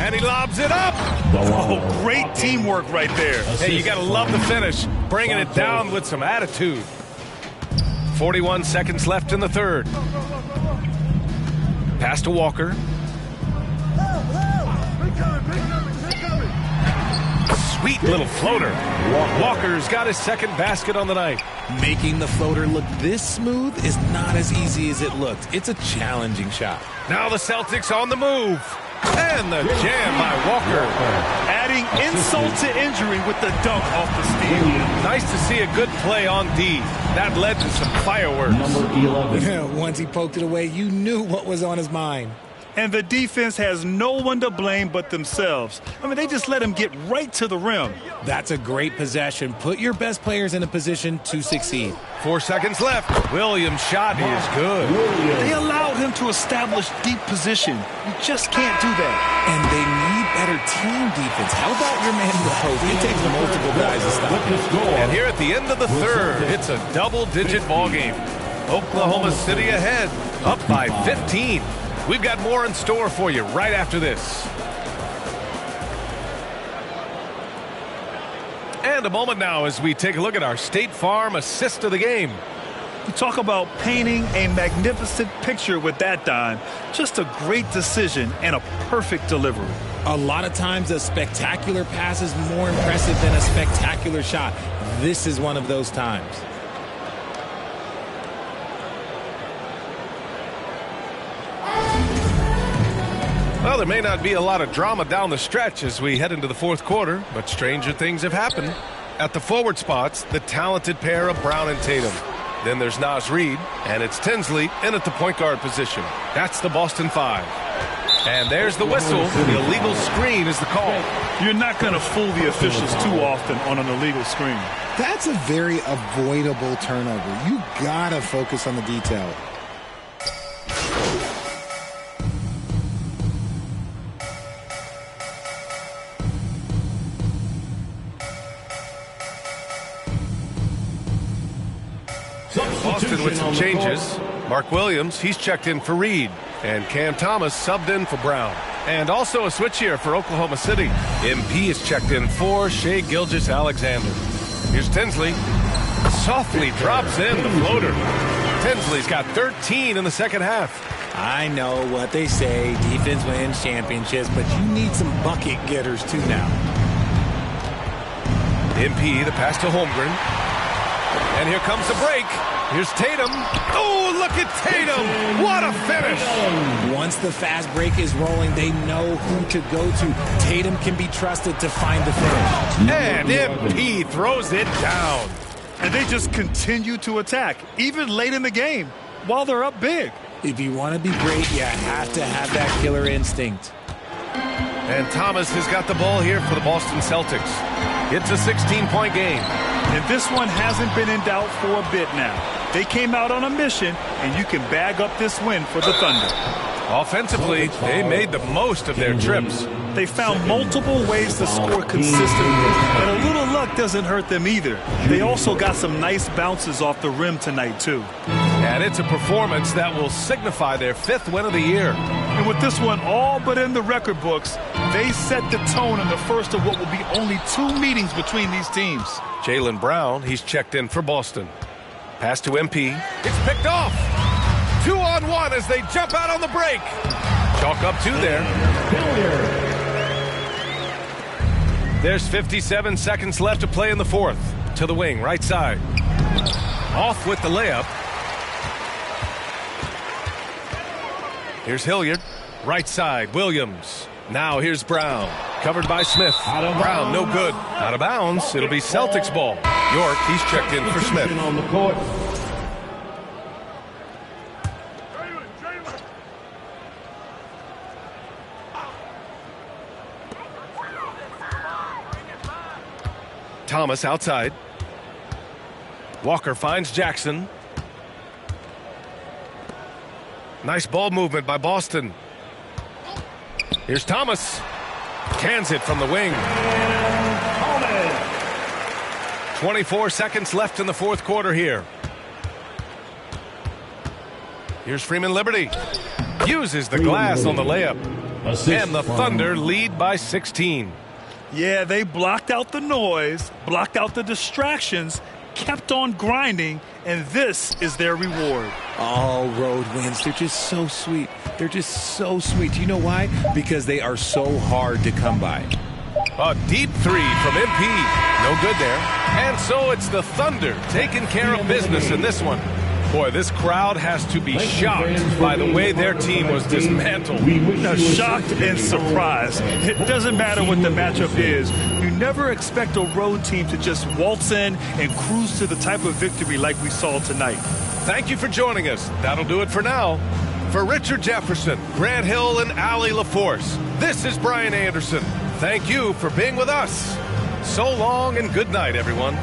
And he lobs it up. Oh, great teamwork right there. Hey, you got to love the finish. Bringing it down with some attitude. 41 seconds left in the third. Pass to Walker. Sweet little floater. Walker's got his second basket on the night. Making the floater look this smooth is not as easy as it looked. It's a challenging shot. Now the Celtics on the move. And the jam by Walker. Adding insult to injury with the dunk off the steal. Nice to see a good play on D. That led to some fireworks. Number 11. Once he poked it away, you knew what was on his mind. And the defense has no one to blame but themselves. I mean, they just let him get right to the rim. That's a great possession. Put your best players in a position to succeed. 4 seconds left. Williams' shot is good. They allowed him to establish deep position. You just can't do that. And they need better team defense. How about your man in the post? It takes multiple guys to stop him. And here at the end of the third, it's a double-digit ball game. Oklahoma City ahead, up by 15. We've got more in store for you right after this. And a moment now as we take a look at our State Farm assist of the game. You talk about painting a magnificent picture with that dime. Just a great decision and a perfect delivery. A lot of times a spectacular pass is more impressive than a spectacular shot. This is one of those times. Well, there may not be a lot of drama down the stretch as we head into the fourth quarter, but stranger things have happened. At the forward spots, the talented pair of Brown and Tatum. Then there's Naz Reid, and it's Tinsley in at the point guard position. That's the Boston Five. And there's the whistle. The illegal screen is the call. You're not going to fool the officials too often on an illegal screen. That's a very avoidable turnover. You got to focus on the detail. Boston with some changes. Mark Williams, he's checked in for Reed. And Cam Thomas subbed in for Brown. And also a switch here for Oklahoma City. MP is checked in for Shai Gilgeous-Alexander. Here's Tinsley. Softly drops in the floater. Tinsley's got 13 in the second half. I know what they say. Defense wins championships, but you need some bucket getters too now. MP, the pass to Holmgren. And here comes the break. Here's Tatum. Oh, look at Tatum. What a finish. Once the fast break is rolling, they know who to go to. Tatum can be trusted to find the finish. And MP throws it down. And they just continue to attack, even late in the game, while they're up big. If you want to be great, you have to have that killer instinct. And Thomas has got the ball here for the Boston Celtics. It's a 16-point game. And this one hasn't been in doubt for a bit now. They came out on a mission, and you can bag up this win for the Thunder. Offensively, they made the most of their trips. They found multiple ways to score consistently, and a little luck doesn't hurt them either. They also got some nice bounces off the rim tonight, too. And it's a performance that will signify their 5th win of the year. And with this one all but in the record books, they set the tone in the first of what will be only 2 meetings between these teams. Jaylen Brown, he's checked in for Boston. Pass to MP. It's picked off. 2-on-1 as they jump out on the break. Chalk up 2 there. There's 57 seconds left to play in the fourth. To the wing, right side. Off with the layup. Here's Hilliard. Right side, Williams. Now here's Brown. Covered by Smith. Brown, no good. Out of bounds. It'll be Celtics ball. York, he's checked in for Smith. On the court. Thomas outside. Walker finds Jackson. Nice ball movement by Boston. Here's Thomas. Cans it from the wing. 24 seconds left in the fourth quarter here. Here's Freeman Liberty. Uses the glass on the layup. And the Thunder lead by 16. Yeah, they blocked out the noise, blocked out the distractions, kept on grinding, and this is their reward. All road wins. They're just so sweet. They're just so sweet. Do you know why? Because they are so hard to come by. A deep 3 from MP. No good there. And so it's the Thunder taking care of business in this one. Boy, this crowd has to be shocked by the way their team was dismantled. Shocked and surprised. It doesn't matter what the matchup is. You never expect a road team to just waltz in and cruise to the type of victory like we saw tonight. Thank you for joining us. That'll do it for now. For Richard Jefferson, Grant Hill, and Allie LaForce, this is Brian Anderson. Thank you for being with us. So long and good night, everyone.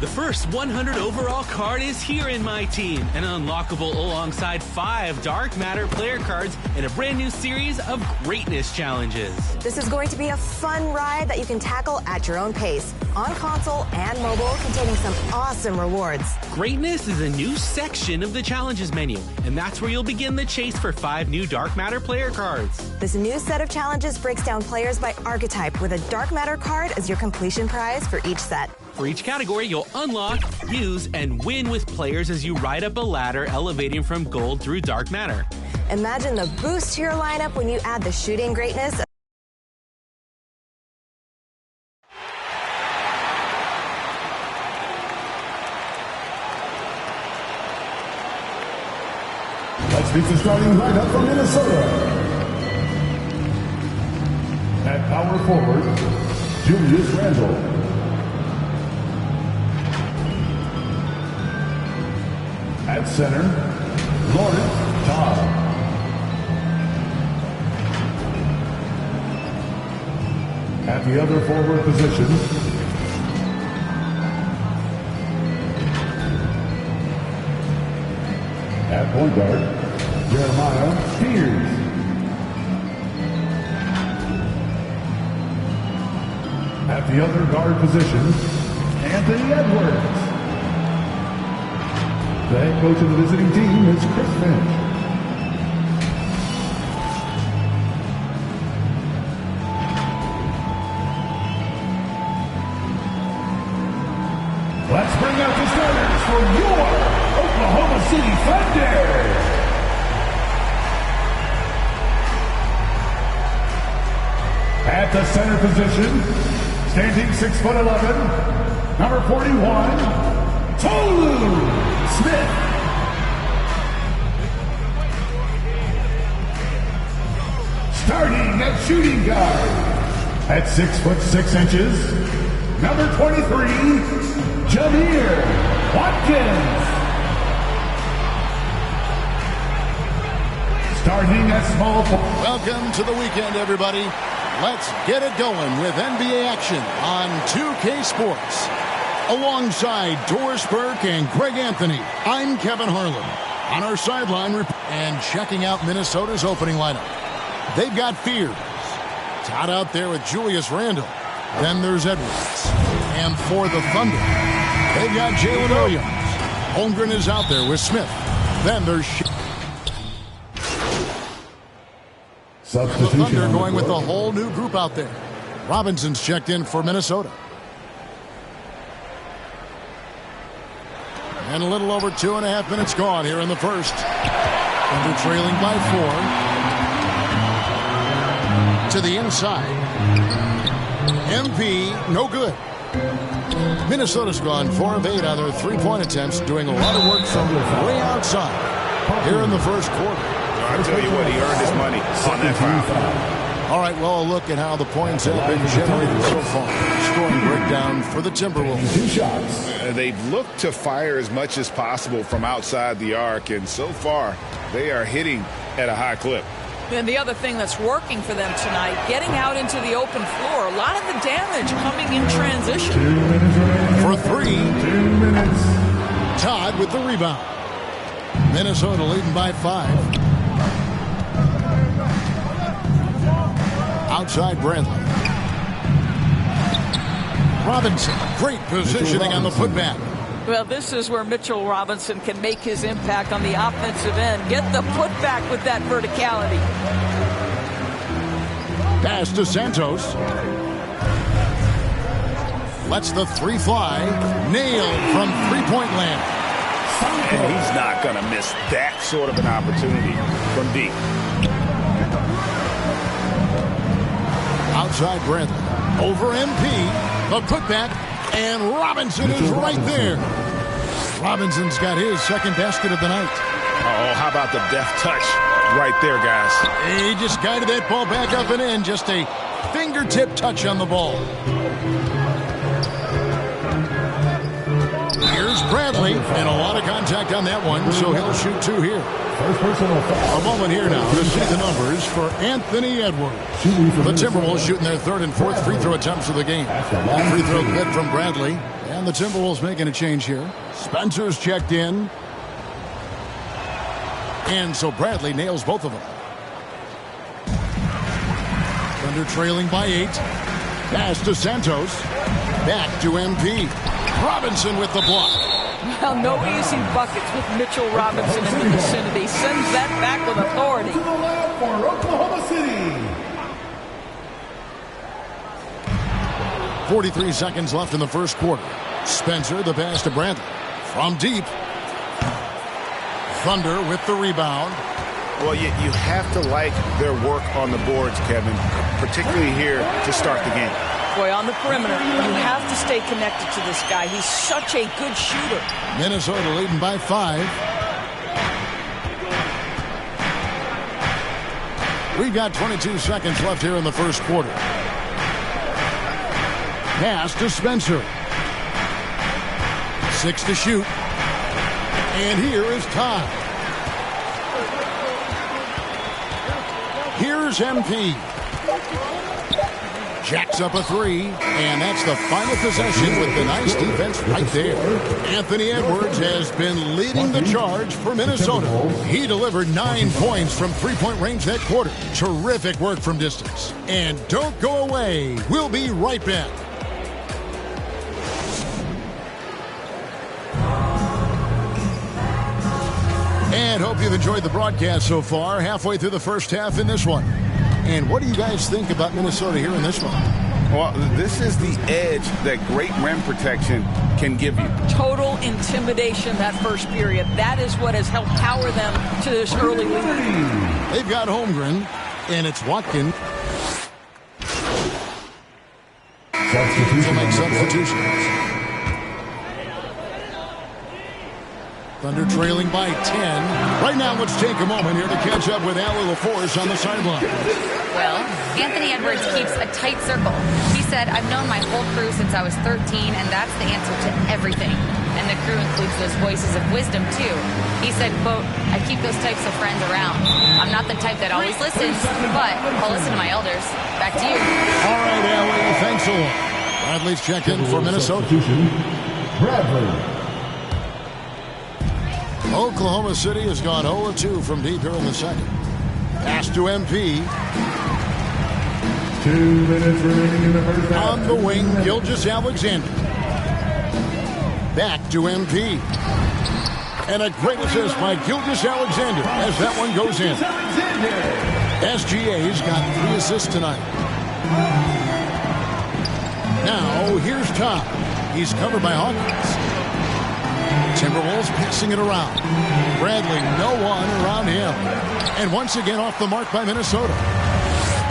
The first 100 overall card is here in my team, and unlockable alongside 5 Dark Matter player cards in a brand new series of greatness challenges. This is going to be a fun ride that you can tackle at your own pace, on console and mobile, containing some awesome rewards. Greatness is a new section of the challenges menu, and that's where you'll begin the chase for 5 new Dark Matter player cards. This new set of challenges breaks down players by archetype with a Dark Matter card as your completion prize for each set. For each category, you'll unlock, use, and win with players as you ride up a ladder elevating from gold through Dark Matter. Imagine the boost to your lineup when you add the shooting greatness. Let's meet the starting lineup from Minnesota. At power forward, Julius Randle. At center, Lawrence Todd. At the other forward position, at point guard, Jeremiah Spears. At the other guard position, Anthony Edwards. The head coach of the visiting team is Chris Finch. Let's bring out the starters for your Oklahoma City Thunder. At the center position, standing 6'11", number 41, Tolu Smith. Starting at shooting guard, at 6'6", number 23, Jameer Watkins. Starting at small forward. Welcome to the weekend, everybody. Let's get it going with NBA action on 2K Sports. Alongside Doris Burke and Greg Anthony, I'm Kevin Harlan. On our sideline and checking out Minnesota's opening lineup. They've got Fears. Todd out there with Julius Randle. Then there's Edwards. And for the Thunder, they've got Jalen Williams. Holmgren is out there with Smith. Then there's the Thunder going with a whole new group out there. Robinson's checked in for Minnesota. And a little over 2.5 minutes gone here in the first. And they're trailing by 4. To the inside. MP, no good. Minnesota's gone 4 of 8 on their three-point attempts, doing a lot of work from way outside here in the first quarter. I tell you what, he earned his money on that foul. All right, well, a look at how the points have been generated so far. Scoring breakdown for the Timberwolves. 2 shots. They've looked to fire as much as possible from outside the arc, and so far, they are hitting at a high clip. And the other thing that's working for them tonight, getting out into the open floor. A lot of the damage coming in transition. 2 minutes remaining in for 3. 10 minutes. Todd with the rebound. Minnesota leading by 5. Outside Bradley. Robinson, great positioning on the putback. Well, this is where Mitchell Robinson can make his impact on the offensive end. Get the putback with that verticality. Pass to Santos. Lets the 3 fly. Nailed from three-point land. And he's not going to miss that sort of an opportunity from deep. Outside Bradley. Over MP. The putback. And Robinson is right there. Robinson's got his second basket of the night. Oh, how about the deft touch right there, guys? He just guided that ball back up and in. Just a fingertip touch on the ball. Here's Bradley, and a lot of contact on that one, so he'll shoot 2 here. A moment here now to see the numbers for Anthony Edwards. The Timberwolves shooting their 3rd and 4th free throw attempts of the game. Free throw good from Bradley, and the Timberwolves making a change here. Spencer's checked in. And so Bradley nails both of them. Thunder trailing by 8. Pass to Santos. Back to MP. Robinson with the block. Well, no easy buckets with Mitchell Robinson in the vicinity. Sends that back with authority. To the left for Oklahoma City. 43 seconds left in the first quarter. Spencer, the pass to Bradley. From deep. Thunder with the rebound. Well, you have to like their work on the boards, Kevin, particularly here to start the game. Boy, on the perimeter, you have to stay connected to this guy. He's such a good shooter. Minnesota leading by 5. We've got 22 seconds left here in the first quarter. Pass to Spencer. 6 to shoot. And here is Todd. Here's MP. Jacks up a 3, and that's the final possession with the nice defense right there. Anthony Edwards has been leading the charge for Minnesota. He delivered 9 points from three-point range that quarter. Terrific work from distance. And don't go away. We'll be right back. And hope you've enjoyed the broadcast so far. Halfway through the first half in this one. And what do you guys think about Minnesota here in this one? Well, this is the edge that great rim protection can give you. Total intimidation that first period. That is what has helped power them to this early lead. They've got Holmgren, and it's Watkins. Will make substitutions. Thunder trailing by 10. Right now, let's take a moment here to catch up with Allie LaForce on the sideline. Well, Anthony Edwards keeps a tight circle. He said, I've known my whole crew since I was 13, and that's the answer to everything. And the crew includes those voices of wisdom, too. He said, quote, I keep those types of friends around. I'm not the type that always listens, but I'll listen to my elders. Back to you. All right, Allie, thanks a lot. Bradley's checked in for Minnesota. Bradley. Oklahoma City has gone 0-2 from deep here in the second. Pass to MP. 2 minutes remaining in the first half. On the wing, Gilgeous-Alexander. Back to MP. And a great assist by Gilgeous-Alexander as that one goes in. SGA's got 3 assists tonight. Now, here's Tom. He's covered by Hawkins. Timberwolves passing it around. Bradley, no one around him. And once again off the mark by Minnesota.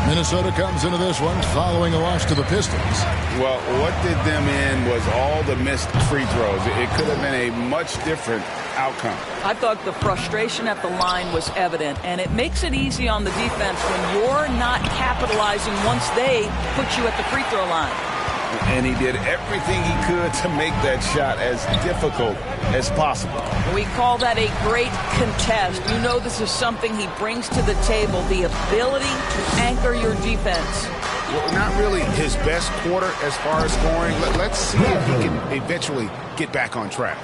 Minnesota comes into this one following a loss to the Pistons. Well, what did them in was all the missed free throws. It could have been a much different outcome. I thought the frustration at the line was evident, and it makes it easy on the defense when you're not capitalizing once they put you at the free throw line. And he did everything he could to make that shot as difficult as possible. We call that a great contest. You know this is something he brings to the table, the ability to anchor your defense. not really his best quarter as far as scoring. Let's see if he can eventually get back on track.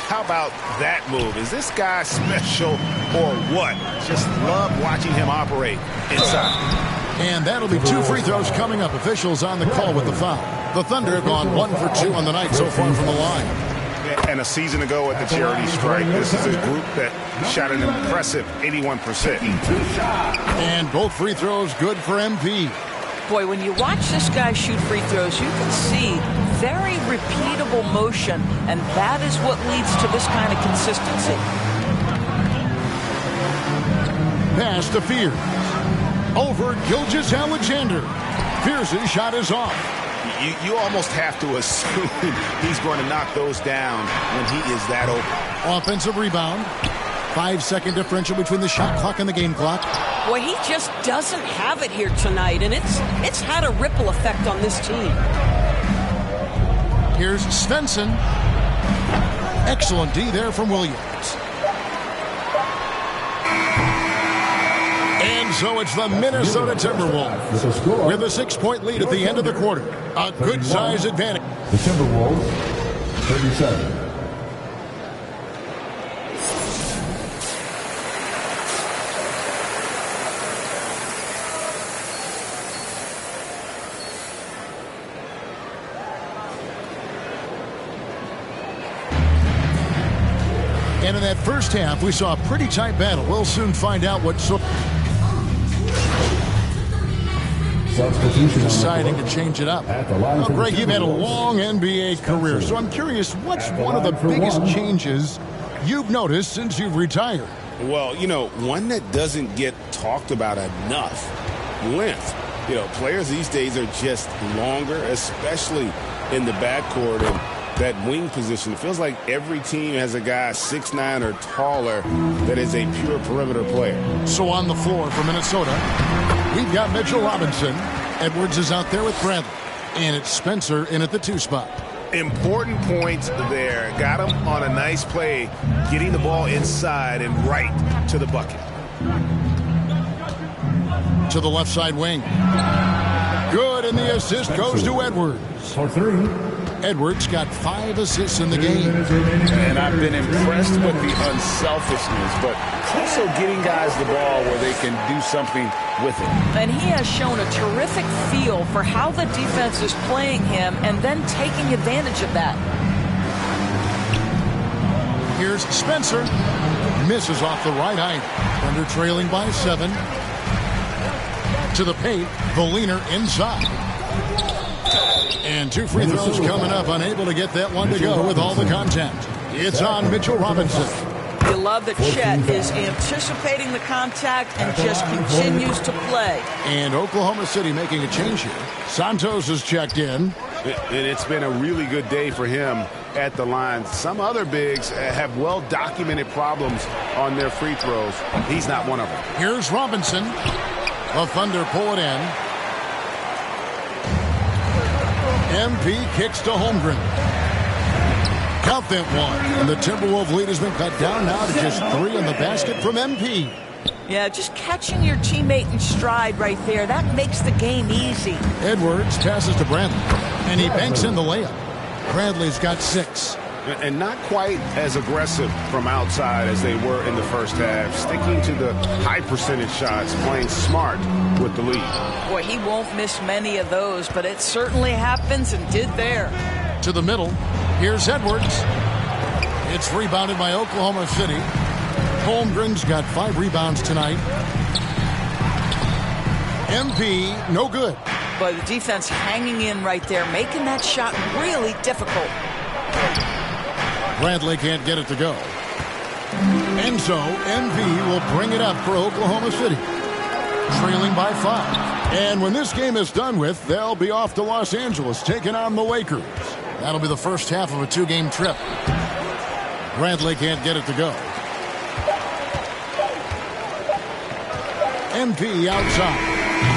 How about that move? Is this guy special or what? Just love watching him operate inside. And that'll be 2 free throws coming up. Officials on the call with the foul. The Thunder have gone 1 for 2 on the night so far from the line. And a season ago at the charity strike, this is a group that shot an impressive 81%. And both free throws good for MP. Boy, when you watch this guy shoot free throws, you can see very repeatable motion, and that is what leads to this kind of consistency. Pass to Fears. Over Gilgeous-Alexander. Fears' shot is off. You almost have to assume he's going to knock those down when he is that open. Offensive rebound. 5-second differential between the shot clock and the game clock. Boy, he just doesn't have it here tonight, and it's had a ripple effect on this team. Here's Svensson. Excellent D there from Williams. And so it's the Minnesota Timberwolves with a 6-point lead at the end of the quarter. A good size advantage. The Timberwolves, 37. And in that first half, we saw a pretty tight battle. We'll soon find out what deciding to change it up. Well, Greg, you've had a long NBA career, so I'm curious, what's one of the biggest changes you've noticed since you've retired? Well, one that doesn't get talked about enough, length. Players these days are just longer, especially in the backcourt and that wing position. It feels like every team has a guy 6'9" or taller that is a pure perimeter player. So on the floor for Minnesota, we've got Mitchell Robinson. Edwards is out there with Bradley. And it's Spencer in at the 2 spot. Important points there. Got him on a nice play, getting the ball inside and right to the bucket. To the left side wing. Good, and the assist goes to Edwards. For 3. Edwards got 5 assists in the game. And I've been impressed with the unselfishness, but also getting guys the ball where they can do something with it. And he has shown a terrific feel for how the defense is playing him and then taking advantage of that. Here's Spencer. Misses off the right eye. Under trailing by 7. To the paint, the leaner inside. And 2 free throws coming up, unable to get that one to go with all the contact. It's on Mitchell Robinson. You love that Chet is anticipating the contact and just continues to play. And Oklahoma City making a change here. Santos has checked in. And it's been a really good day for him at the line. Some other bigs have well-documented problems on their free throws. He's not one of them. Here's Robinson. The Thunder pull it in. MP kicks to Holmgren. Count that one. And the Timberwolves lead has been cut down now to just 3 in the basket from MP. Yeah, just catching your teammate in stride right there. That makes the game easy. Edwards passes to Bradley. And he banks in the layup. Bradley's got 6. And not quite as aggressive from outside as they were in the first half. Sticking to the high percentage shots, playing smart with the lead. Boy, he won't miss many of those, but it certainly happens and did there. To the middle. Here's Edwards. It's rebounded by Oklahoma City. Holmgren's got 5 rebounds tonight. MP, no good. But the defense hanging in right there, making that shot really difficult. Bradley can't get it to go. And so MP will bring it up for Oklahoma City. Trailing by 5. And when this game is done with, they'll be off to Los Angeles taking on the Lakers. That'll be the first half of a 2-game trip. Bradley can't get it to go. MP outside.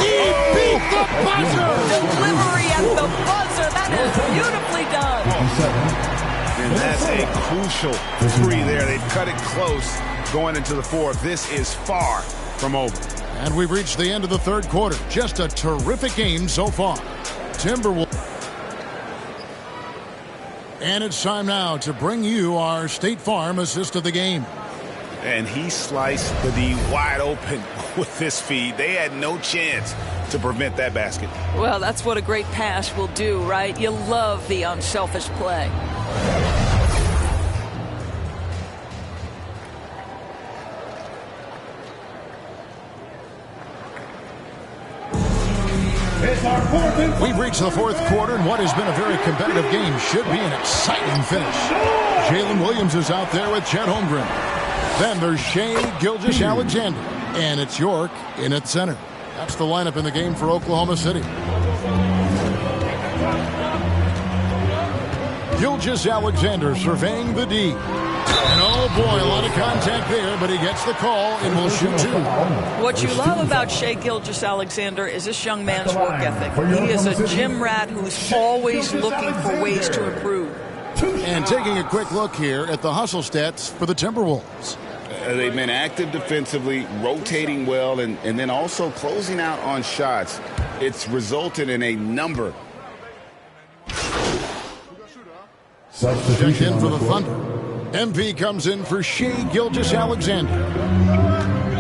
He beat the buzzer! Delivery at the buzzer. That is beautifully done. And that's a crucial 3 there. They've cut it close going into the 4th. This is far from over. And we've reached the end of the third quarter. Just a terrific game so far. Timberwolves. And it's time now to bring you our State Farm assist of the game. And he sliced the D wide open with his feed. They had no chance to prevent that basket. Well, that's what a great pass will do, right? You love the unselfish play. We've reached the fourth quarter, and what has been a very competitive game should be an exciting finish. Jalen Williams is out there with Chet Holmgren. Then there's Shea Gilgeous-Alexander, and it's York in at center. That's the lineup in the game for Oklahoma City. Gilgeous-Alexander surveying the D. And oh boy, a lot of contact there, but he gets the call and will shoot two. What you love about Shea Gilgeous-Alexander is this young man's work ethic. He is a gym rat who's always looking for ways to improve. And taking a quick look here at the hustle stats for the Timberwolves. They've been active defensively, rotating well, and then also closing out on shots. It's resulted in a number. Checked in for the Thunder. MP comes in for Shea Gilgeous-Alexander.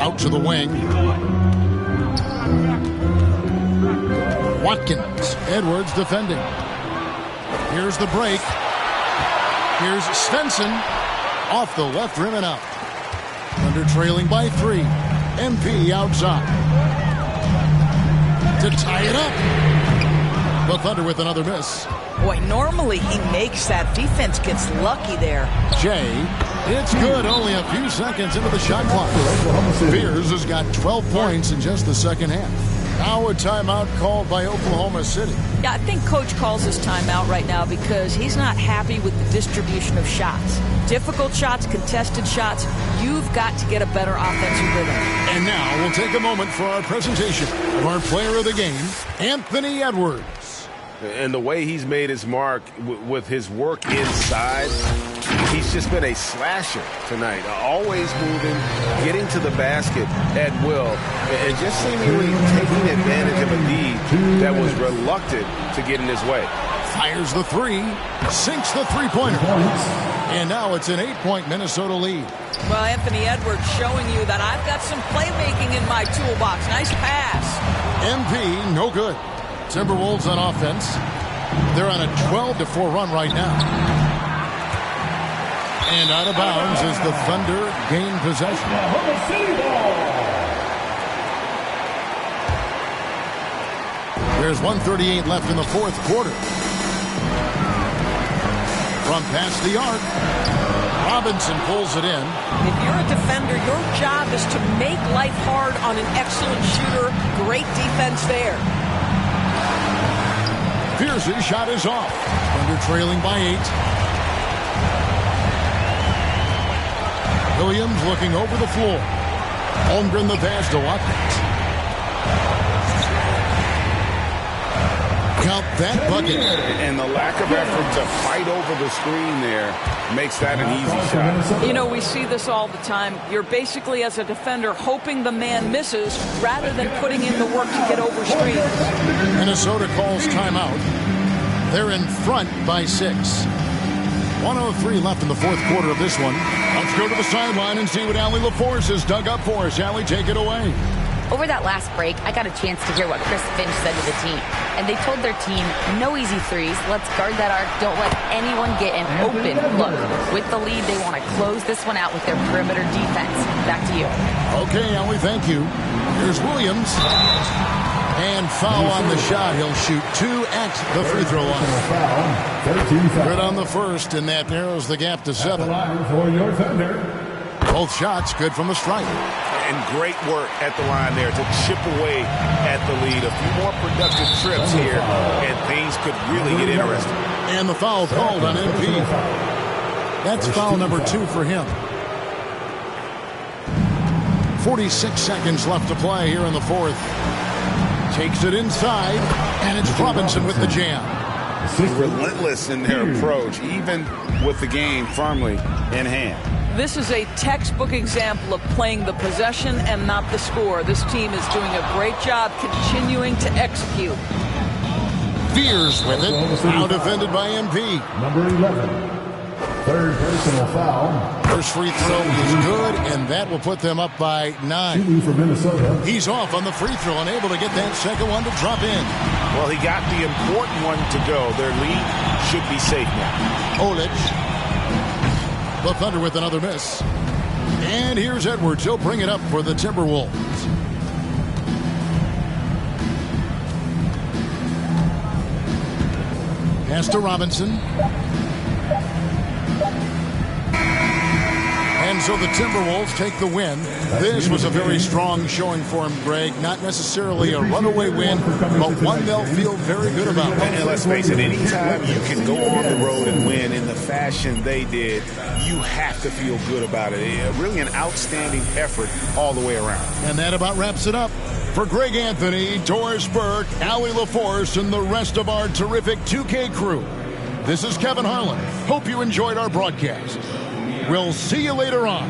Out to the wing. Watkins. Edwards defending. Here's the break. Here's Svensson. Off the left rim and out. Thunder trailing by 3. MP outside. To tie it up. The Thunder with another miss. Boy, normally he makes that. Defense gets lucky there. Jay, it's good. Only a few seconds into the shot clock. Beers has got 12 points in just the second half. Now a timeout called by Oklahoma City. Yeah, I think Coach calls his timeout right now because he's not happy with the distribution of shots. Difficult shots, contested shots. You've got to get a better offensive rhythm. And now we'll take a moment for our presentation of our player of the game, Anthony Edwards. And the way he's made his mark with his work inside, he's just been a slasher tonight. Always moving, getting to the basket at will, and just seemingly taking advantage of a D that was reluctant to get in his way. Fires the three, sinks the three-pointer. And now it's an 8-point Minnesota lead. Well, Anthony Edwards showing you that I've got some playmaking in my toolbox. Nice pass. MP, no good. Timberwolves on offense. They're on a 12-4 run right now. And out of bounds as the Thunder gain possession. There's 1:38 left in the fourth quarter. From past the arc, Robinson pulls it in. If you're a defender, your job is to make life hard on an excellent shooter. Great defense there. Pierce's shot is off. Thunder trailing by 8. Williams looking over the floor. Holmgren the pass to Watkins. Count that bucket. And the lack of effort to fight over the screen there makes that an easy shot. You know, we see this all the time. You're basically, as a defender, hoping the man misses rather than putting in the work to get over screens. Minnesota calls timeout. They're in front by 6. 1:03 left in the fourth quarter of this one. Let's go to the sideline and see what Allie LaForce has dug up for us. Allie, take it away. Over that last break, I got a chance to hear what Chris Finch said to the team. And they told their team, no easy threes. Let's guard that arc. Don't let anyone get an open look. With the lead, they want to close this one out with their perimeter defense. Back to you. Okay, Allie, thank you. Here's Williams. And foul on the shot. He'll shoot 2 at the free throw line. Good on the first, and that narrows the gap to 7. Both shots good from the stripe. And great work at the line there to chip away at the lead. A few more productive trips here, and things could really get interesting. And the foul called on MP. That's foul number 2 for him. 46 seconds left to play here in the fourth. Takes it inside, and it's Robinson with the jam. Relentless in their approach, even with the game firmly in hand. This is a textbook example of playing the possession and not the score. This team is doing a great job continuing to execute. Fears with it. Now defended by MP. Number 11. Third personal foul. First free throw is good, and that will put them up by 9. Shooting for Minnesota. He's off on the free throw and able to get that second one to drop in. Well, he got the important one to go. Their lead should be safe now. Olic. The Thunder with another miss. And here's Edwards. He'll bring it up for the Timberwolves. Pass to Robinson. And so the Timberwolves take the win. This was a very strong showing for him, Greg. Not necessarily a runaway win, but one they'll feel very good about. And let's face it, anytime you can go on the road and win in the fashion they did, you have to feel good about it. Really an outstanding effort all the way around. And that about wraps it up. For Greg Anthony, Doris Burke, Allie LaForce, and the rest of our terrific 2K crew, this is Kevin Harlan. Hope you enjoyed our broadcast. We'll see you later on.